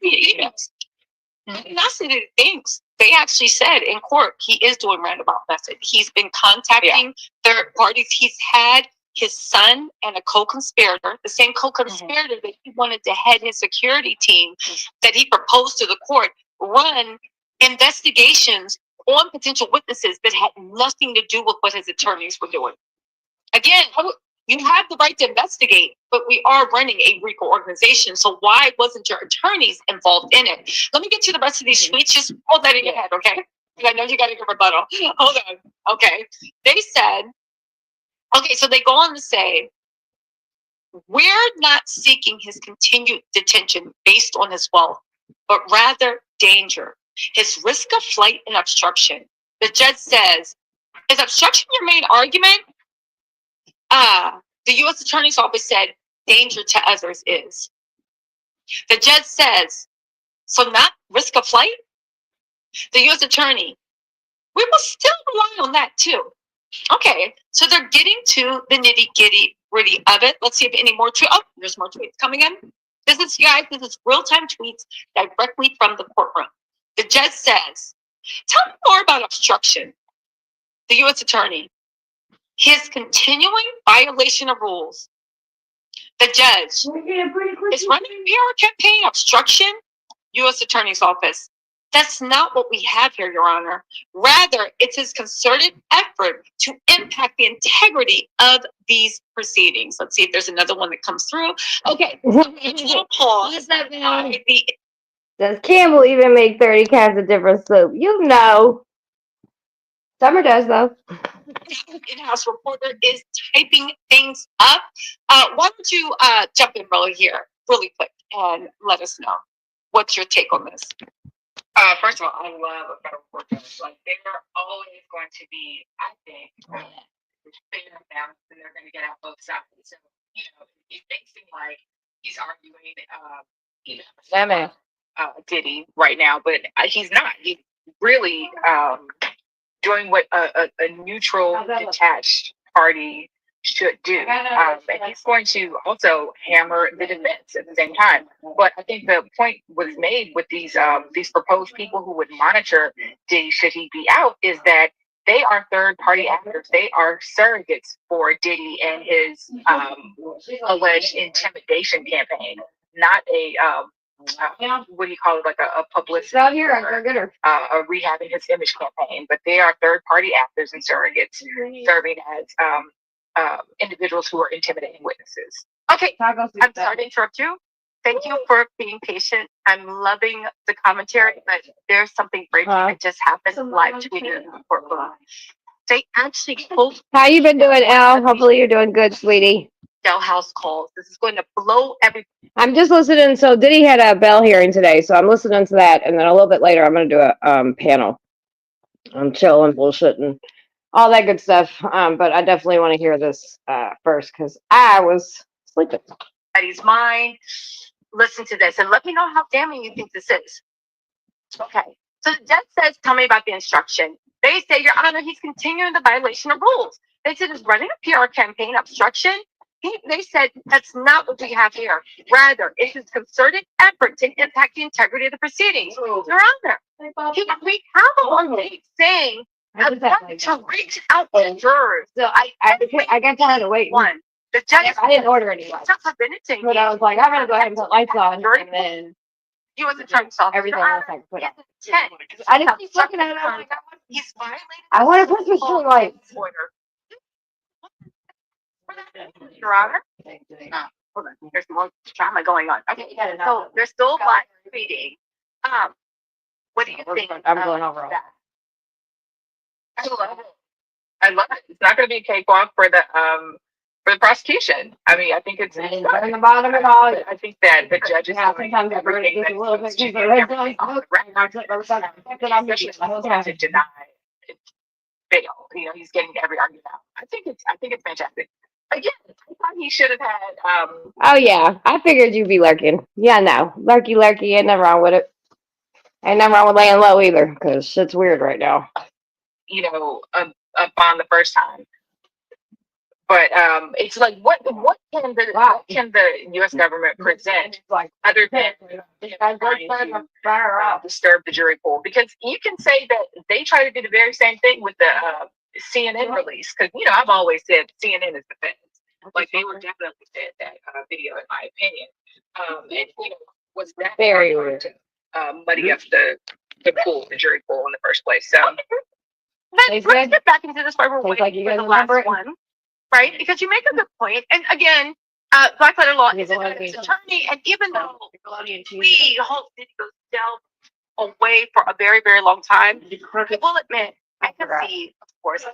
Not that it thinks. They actually said in court he is doing roundabout method. He's been contacting third parties. He's had his son and a co-conspirator, the same co-conspirator that he wanted to head his security team, that he proposed to the court, run investigations on potential witnesses that had nothing to do with what his attorneys were doing. Again, You have the right to investigate, but we are running a RICO organization. So why wasn't your attorneys involved in it? Let me get to the rest of these tweets. Just hold that in your head, okay? Because I know you got to give rebuttal. Hold on. Okay. They said, okay, so they go on to say, we're not seeking his continued detention based on his wealth, but rather danger, his risk of flight and obstruction. The judge says, is obstruction your main argument? The U.S. Attorney's Office said danger to others is. The judge says, so not risk of flight? The U.S. Attorney, we will still rely on that too. Okay, so they're getting to the nitty-gritty of it. Let's see if any more tweets. Oh, there's more tweets coming in. This is, guys, this is real-time tweets directly from the courtroom. The judge says, tell me more about obstruction. The U.S. Attorney, his continuing violation of rules. The judge is running a PR campaign obstruction. U.S. Attorney's Office. That's not what we have here, Your Honor. Rather, it's his concerted effort to impact the integrity of these proceedings. Let's see if there's another one that comes through. Okay, so pause. Does Campbell even make 30 cans of different soup? You know. Summer does, though. In-house reporter is typing things up. Why don't you jump in really quick, and let us know what's your take on this. First of all, I love a federal court judge. Like, they're always going to be, I think, fair and balanced, and they're going to get out both sides. So, it makes seem like he's arguing, Diddy right now, but he's not. He's really doing what a neutral, detached party should do. And he's going to also hammer the defense at the same time. But I think the point was made with these proposed people who would monitor Diddy should he be out is that they are third party actors. They are surrogates for Diddy and his alleged intimidation campaign, not a what do you call it, like a publicity Out here, I get her. a rehabbing his image campaign, but they are third party actors and surrogates serving as individuals who are intimidating witnesses. Okay, I'm sorry to interrupt you. Thank you for being patient. I'm loving the commentary, but there's something breaking that just happened live tweeted in the courtroom. They actually pulled How you been doing, Elle? Hopefully you're doing good, sweetie. jailhouse calls. This is going to blow every. I'm just listening. So Diddy had a bail hearing today, so I'm listening to that, and then a little bit later I'm going to do a panel. I'm chilling, bullshitting, all that good stuff. But I definitely want to hear this first because I was sleeping. Everybody's mind. Listen to this and let me know how damning you think this is. Okay. So the judge says, tell me about the instruction. They say, Your Honor, he's continuing the violation of rules. They said he's running a PR campaign obstruction. They said that's not what we have here. Rather, it's his concerted effort to impact the integrity of the proceedings. Your Honor, we have a long tape saying to reach out to jurors. So I got tired of waiting. One, the judge. I didn't order any lights, but I was like, I'm gonna go ahead and put lights on, and then He was trying to solve everything else I can put on. intent. I didn't keep looking at it. I was like, He's violated. I want to Christmas tree lights. Order. Your Honor. Hold on. There's more drama going on. Okay, so they're still live tweeting. What do you think? I'm going over all. that? I love it. I love it. It's not going to be a cakewalk for the prosecution. I mean, I think it's. I didn't burn the bottom at all. I think that the judges Yeah, sometimes I burn it just a little bit. Just a red light. To deny bail. He's getting every argument out. I think it's fantastic. Again, I thought he should have had. Oh yeah, I figured you'd be lurking. Yeah, no, lurky, ain't nothing wrong with it. Ain't nothing wrong with laying low either, because shit's weird right now. Up on the first time. But it's like what can the U.S. government present other than trying to disturb the jury pool? Because you can say that they try to do the very same thing with the CNN release. Because I've always said CNN is the feds. Like they were definitely said that video, in my opinion. And was that very weird to muddy up the jury pool in the first place? So let's get back into this part. We're waiting for the last one. right? Because you make a good point. And again, Black Letter Law is an Nickelodeon. attorney, and even though Nickelodeon TV. we Hope videos delved away for a very, very long time, I will admit, I can forgot. see, of course,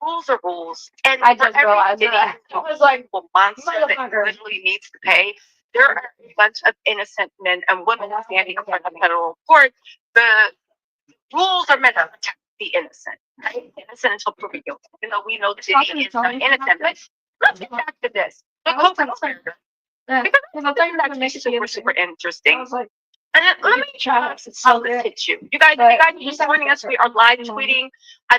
rules are rules. And I for just every realized city, that. I was like, well, monster that motherfucker. literally needs to pay. There are a bunch of innocent men and women standing in front of federal court. The rules are meant to protect the innocent, right? Innocent until proven guilty. Even though we know the city is not innocent. But let's get back to this. The co-conspirator. Because I think that's super, super interesting. And then let me try how this hits you. You guys are just joining us. We are live tweeting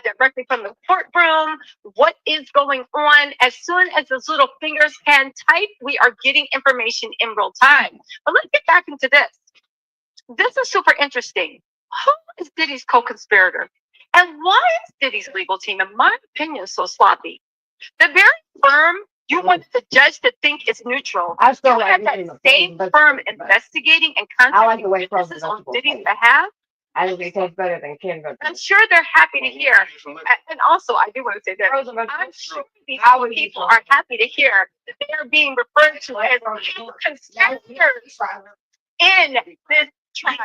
directly from the courtroom. What is going on? As soon as those little fingers can type, we are getting information in real time. But let's get back into this. This is super interesting. Who is Diddy's co-conspirator? And why is Diddy's legal team, in my opinion, so sloppy? The very firm you wanted the judge to think is neutral. I still You like had that using the same frozen firm vegetables, but investigating and I like contacting the way frozen witnesses on vegetables Diddy's taste. behalf. I think it tastes better than canned I'm vegetables. sure they're happy to hear. And also, I do want to say that Frozen I'm vegetables. sure these I would eat people frozen. are happy to hear that they are being referred to as conspirators in this trial.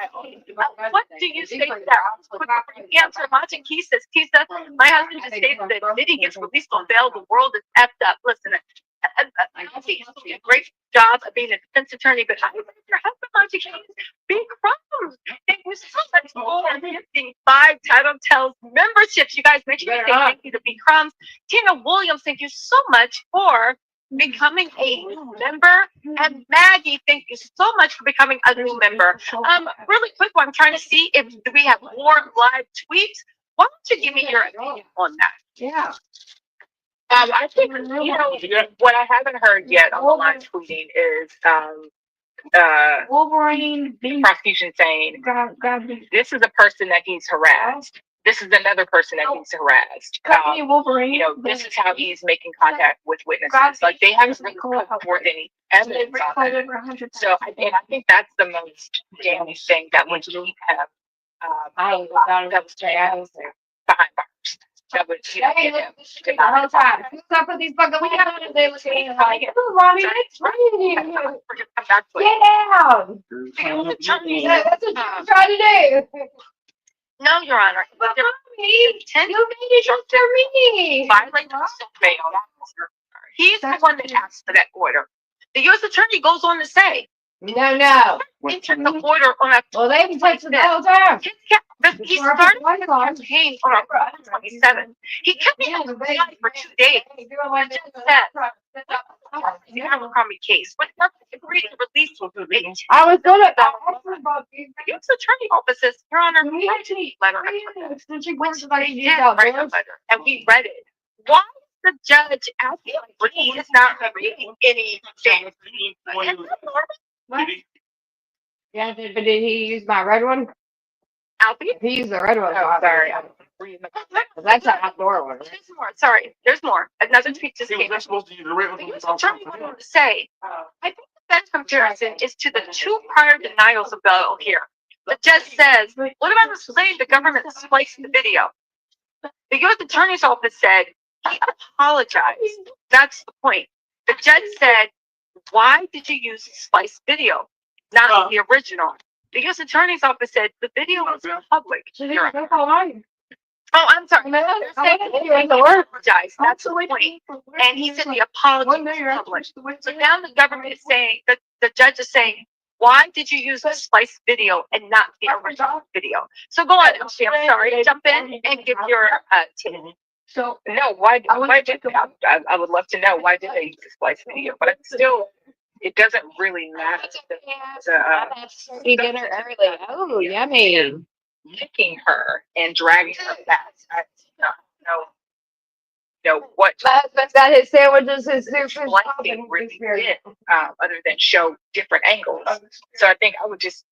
What do you say to that? Quick answer. Monte Key says, Tisa, my husband just stated that if Diddy gets released on bail, the world is effed up. Listen, Monte did a great job of being a defense attorney, but I think your husband, Monte Key, big crumbs. Thank you so much for gifting 5 Title Tells memberships. You guys make sure you say thank you to B Crumbs. Tina Williams, thank you so much for becoming a new member. And Maggie, thank you so much for becoming a new member. Really quick, I'm trying to see if we have more live tweets. Why don't you give me your opinion on that? Yeah. I think, what I haven't heard yet on the live tweeting is Wolverine. prosecution saying this is a person that he's harassed. This is another person that he's harassed. Wolverine. This is how he's making contact with witnesses. Like they haven't really put forth any evidence on that. So I think that's the most damning thing that would keep him that was behind bars. That would get him The whole time. Stop with these fucking we have to do with like, Mommy, it's raining. Get down. That's what you're trying to do. No, Your Honor. But Mommy, you made it just for me. Violate the bail. He's the one that asked for that order. The U.S. Attorney goes on to say, No. entered the order on a Well, they've been touching the whole time. he started the campaign on October 27th. He kept me on the line for 2 days. The Abercrombie case, but never agreed to release him. I was gonna. The U.S. Attorney office says, Your Honor, we actually letter, which they did write a letter, and we read it. Why is the judge asking when he is not reading anything? And that's Yeah, but did he use my red one? Alfie? He used the red one. Oh, sorry. That's an outdoor one. There's more. Sorry, there's more. Another tweet just came. They're supposed to use the red The one. U.S. Attorney went on to say, I think the best comparison is to the 2 prior denials of bail here. The judge says, what about this claim the government spliced the video? The U.S. Attorney's office said, he apologized. That's the point. The judge said, why did you use spliced video, not the original? The U.S. Attorney's office said the video was public. Oh, I'm sorry. They're saying he apologized. That's the point. And he said the apology was public. So now the government is saying, the judge is saying, why did you use the spliced video and not the original video? So go on, Elsie, I'm sorry. Jump in and give your take. So no, why did they? I would love to know why did they use the splice video, but it's still, it doesn't really matter. He did her early. Oh, yummy. Licking her and dragging her back. I don't know what My husband's got his sandwiches, his soup, his splicing really did, other than show different angles. So I think I would just,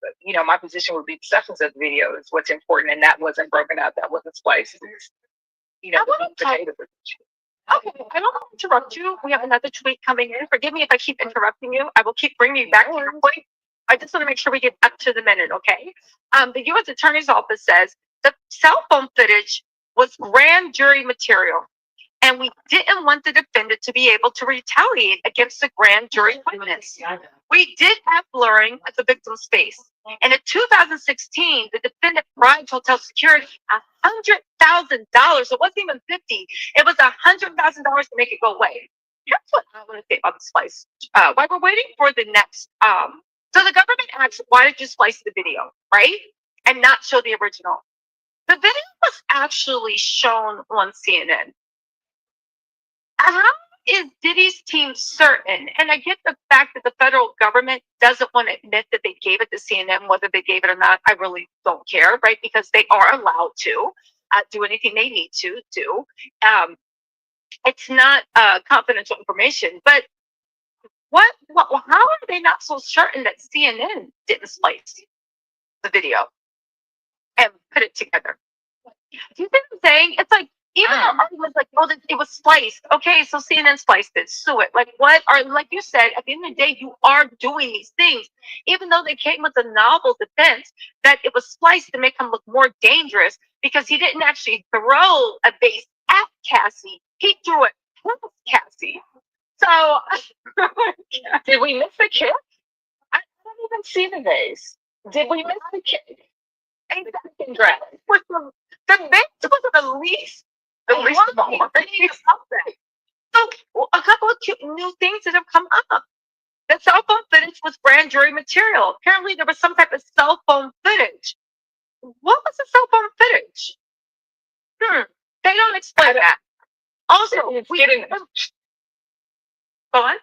my position would be the substance of the video is what's important, and that wasn't broken up, that wasn't spliced. I want to type. Okay, I don't want to interrupt you. We have another tweet coming in. Forgive me if I keep interrupting you. I will keep bringing you back to your point. I just want to make sure we get up to the minute, okay? The U.S. Attorney's Office says the cell phone footage was grand jury material and we didn't want the defendant to be able to retaliate against the grand jury witness. We did have blurring of the victim's face. And in 2016, the defendant bribed hotel security $100,000. It wasn't even 50. It was $100,000 to make it go away. Here's what I want to say about the splice. While we're waiting for the next, so the government asked, why did you splice the video, right? And not show the original. The video was actually shown on CNN. How is Diddy's team certain? And I get the fact that the federal government doesn't want to admit that they gave it to CNN, whether they gave it or not, I really don't care, right? Because they are allowed to do anything they need to do. It's not confidential information, but how are they not so certain that CNN didn't splice the video and put it together? Do you think what I'm saying? It's like, even our argument's like, well, it was spliced. Okay, so CNN spliced it. Sue it. Like, what are, like you said, at the end of the day, you are doing these things, even though they came with a novel defense that it was spliced to make him look more dangerous because he didn't actually throw a base at Cassie. He threw it past Cassie. So, Did we miss the kick? I don't even see the vase. Did we miss the kick? Exactly. The base was the least of all. So, a couple of cute new things that have come up. The cell phone footage was grand jury material. Apparently, there was some type of cell phone footage. What was the cell phone footage? They don't explain that. Also, we didn't. Go on.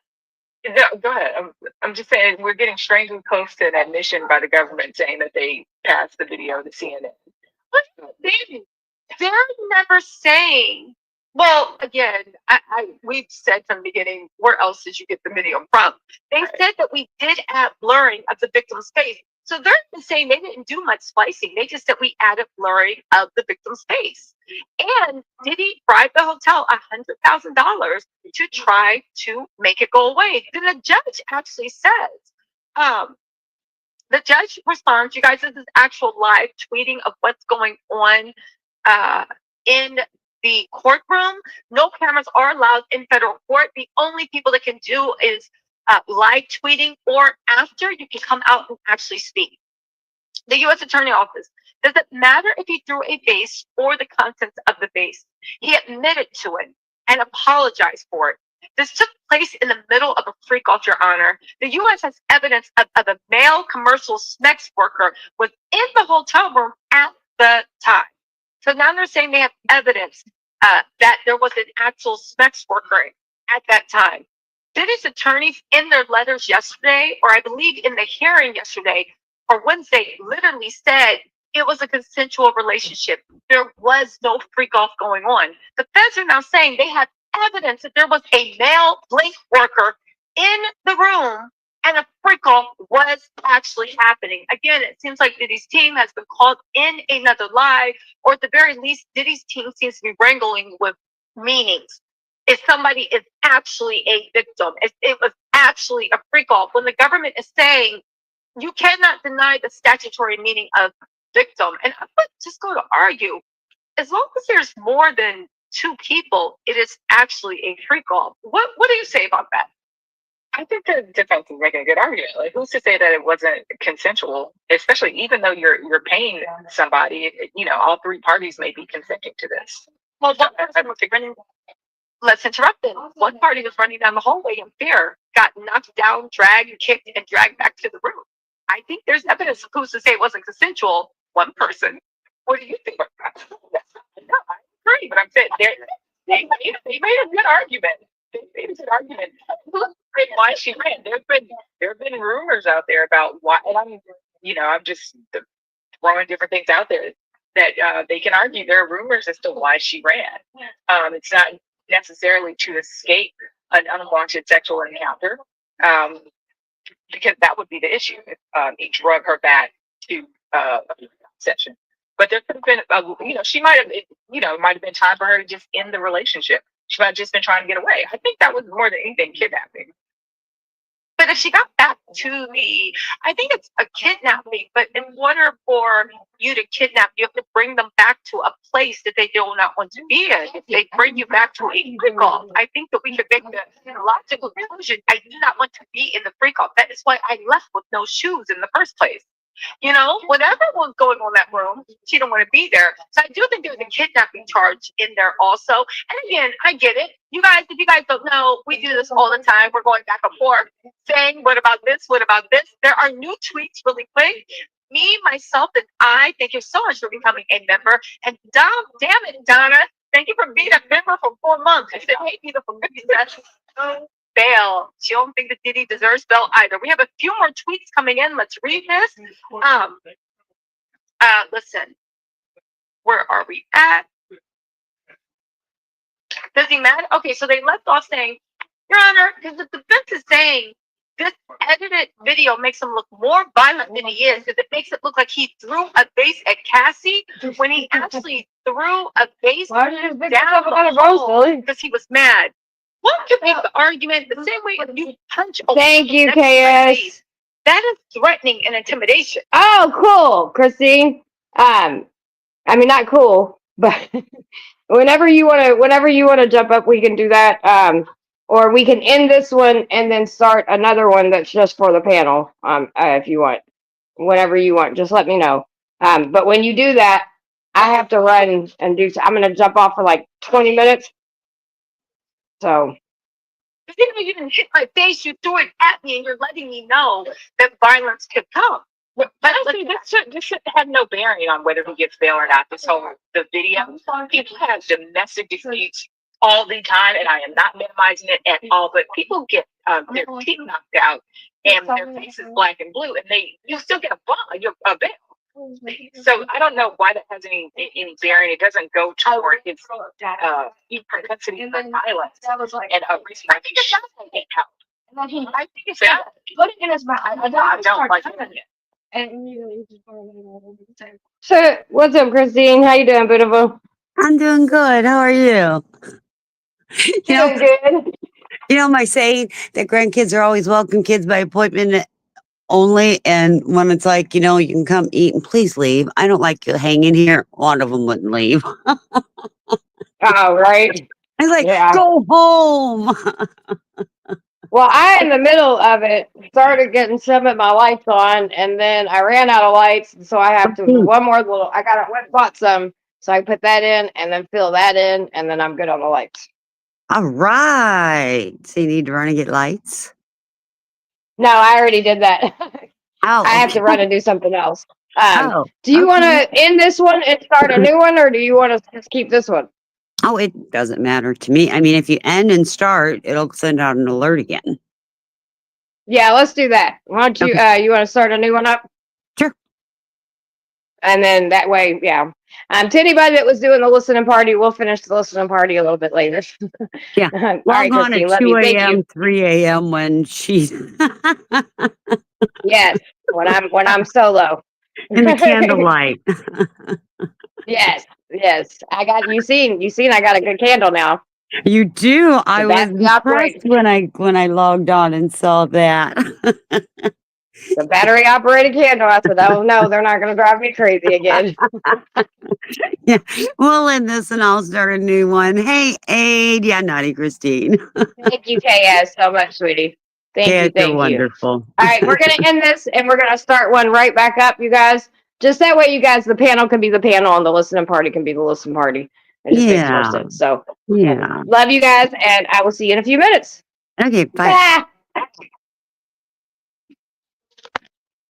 No, go ahead. I'm just saying we're getting strangely close to an admission by the government saying that they passed the video to CNN. They're never saying. Well, again, we've said from the beginning, where else did you get the video from? They said that we did add blurring of the victim's face. So they're saying they didn't do much splicing. They just said we added blurring of the victim's face. And did he bribe the hotel $100,000 to try to make it go away? Then the judge actually says, the judge responds, you guys, this is actual live tweeting of what's going on in the courtroom. No cameras are allowed in federal court. The only people that can do is live tweeting, or after you can come out and actually speak. The U.S. Attorney Office, does it matter if he threw a vase or the contents of the vase? He admitted to it and apologized for it. This took place in the middle of a freak off, Your Honor. The U.S. has evidence of a male commercial sex worker was in the hotel room at the time. So now they're saying they have evidence that there was an actual sex worker at that time. Diddy's attorneys in their letters yesterday, or I believe in the hearing yesterday or Wednesday, literally said it was a consensual relationship. There was no freak off going on. The feds are now saying they have evidence that there was a male Blink worker in the room and a freak off was actually happening. Again, it seems like Diddy's team has been called in another lie, or at the very least, Diddy's team seems to be wrangling with meanings. If somebody is actually a victim, if it was actually a freak off, when the government is saying you cannot deny the statutory meaning of victim, and I would just go to argue, as long as there's more than two people, it is actually a freak off. What do you say about that? I think the defense is making a good argument. Like, who's to say that it wasn't consensual? Especially even though you're paying somebody, all three parties may be consenting to this. Well, let's interrupt them. One party was running down the hallway in fear, got knocked down, dragged, kicked, and dragged back to the room. I think there's evidence of who's to say it wasn't consensual. One person. What do you think about that? No, I agree, but I'm saying they made a good argument. They made a good argument. Why she ran? There have been rumors out there about why, and I'm just throwing different things out there that they can argue. There are rumors as to why she ran. It's not necessarily to escape an unwanted sexual encounter, because that would be the issue if he drug her back to a session. But there could have been, she might have, it might have been time for her to just end the relationship. She might have just been trying to get away. I think that was more than anything kidnapping. But if she got back to I think it's a kidnapping, but in order for you to kidnap, you have to bring them back to a place that they do not want to be in. If they bring you back to a freak off, I think that we could make the logical conclusion, I do not want to be in the freak off. That is why I left with no shoes in the first place. You know, whatever was going on in that room, she didn't want to be there. So I do think there's a kidnapping charge in there also. And again, I get it. You guys, if you guys don't know, we do this all the time. We're going back and forth saying, what about this? What about this? There are new tweets really quick. Me, myself, and I, thank you so much for becoming a member. And damn it, Donna, thank you for being a member for 4 months. I said, hey, beautiful princess. Bail. She don't think that Diddy deserves bail either. We have a few more tweets coming in. Let's read this. Listen, where are we at? Does he matter? Okay, so they left off saying, Your Honor, because the defense is saying this edited video makes him look more violent than he is, because it makes it look like he threw a base at Cassie when he actually threw a base Why did you pick down up another the hall Lily? because he was mad. One could make the argument the same way if you punch a Thank you, woman in the KS. face. That is threatening and intimidation. Oh, cool, Christine. I mean, not cool, but whenever you want to jump up, we can do that. Or we can end this one and then start another one that's just for the panel. If you want, whenever you want, just let me know. But when you do that, I have to run and do. I'm gonna jump off for like 20 minutes. So. Even though you didn't hit my face, you threw it at me, and you're letting me know that violence could come. But honestly, this should have no bearing on whether he gets bail or not. The video, people have domestic disputes all the time, and I am not minimizing it at all. But people get their teeth knocked out, and their face is black and blue, and you still get a bail. So I don't know why that has any bearing. It doesn't go toward his propensity for violence and a reason why he should get out. And then I think it's yeah, that. put it in his mouth. I don't like it. So, what's up, Christine? How you doing, beautiful? I'm doing good. How are you? Doing good. You know my saying that grandkids are always welcome kids by appointment only, and when it's like, you can come eat and please leave. I don't like you hanging here. One of them wouldn't leave. Oh, right. I was like, Yeah. go home. Well, I, in the middle of it, started getting some of my lights on, and then I ran out of lights, so I have to do one more little. I went and bought some, so I put that in, and then fill that in, and then I'm good on the lights. All right. So you need to run and get lights? No, I already did that. Oh, I have to run and do something else. Oh, Do you want okay. to end this one and start a new one, or do you want to just keep this one? Oh, it doesn't matter to me. I mean, if you end and start, it'll send out an alert again. Yeah, let's do that. Why don't you? You want to start a new one up? Sure. And then that way, yeah. To anybody that was doing the listening party, we'll finish the listening party a little bit later. Yeah. All right, Log on Christine, at love 2 you. Thank a.m., you. 3 a.m. when she's Yes, when I'm solo. in the candlelight. Yes, yes. I got you seen I got a good candle now. You do. I was battery operated. impressed when I logged on and saw that. The battery operated candle. I said, oh no, they're not gonna drive me crazy again. Yeah, we'll end this and I'll start a new one. Hey, Aid. Yeah, naughty Christine. Thank you, KS, so much, sweetie. Thank you, You're thank you. wonderful. All right, we're gonna end this and we're gonna start one right back up, you guys. Just that way, you guys, the panel can be the panel and the listening party can be the listening party. It just makes more Yeah. sense. So, Yeah. love you guys, and I will see you in a few minutes. Okay, bye. Bye.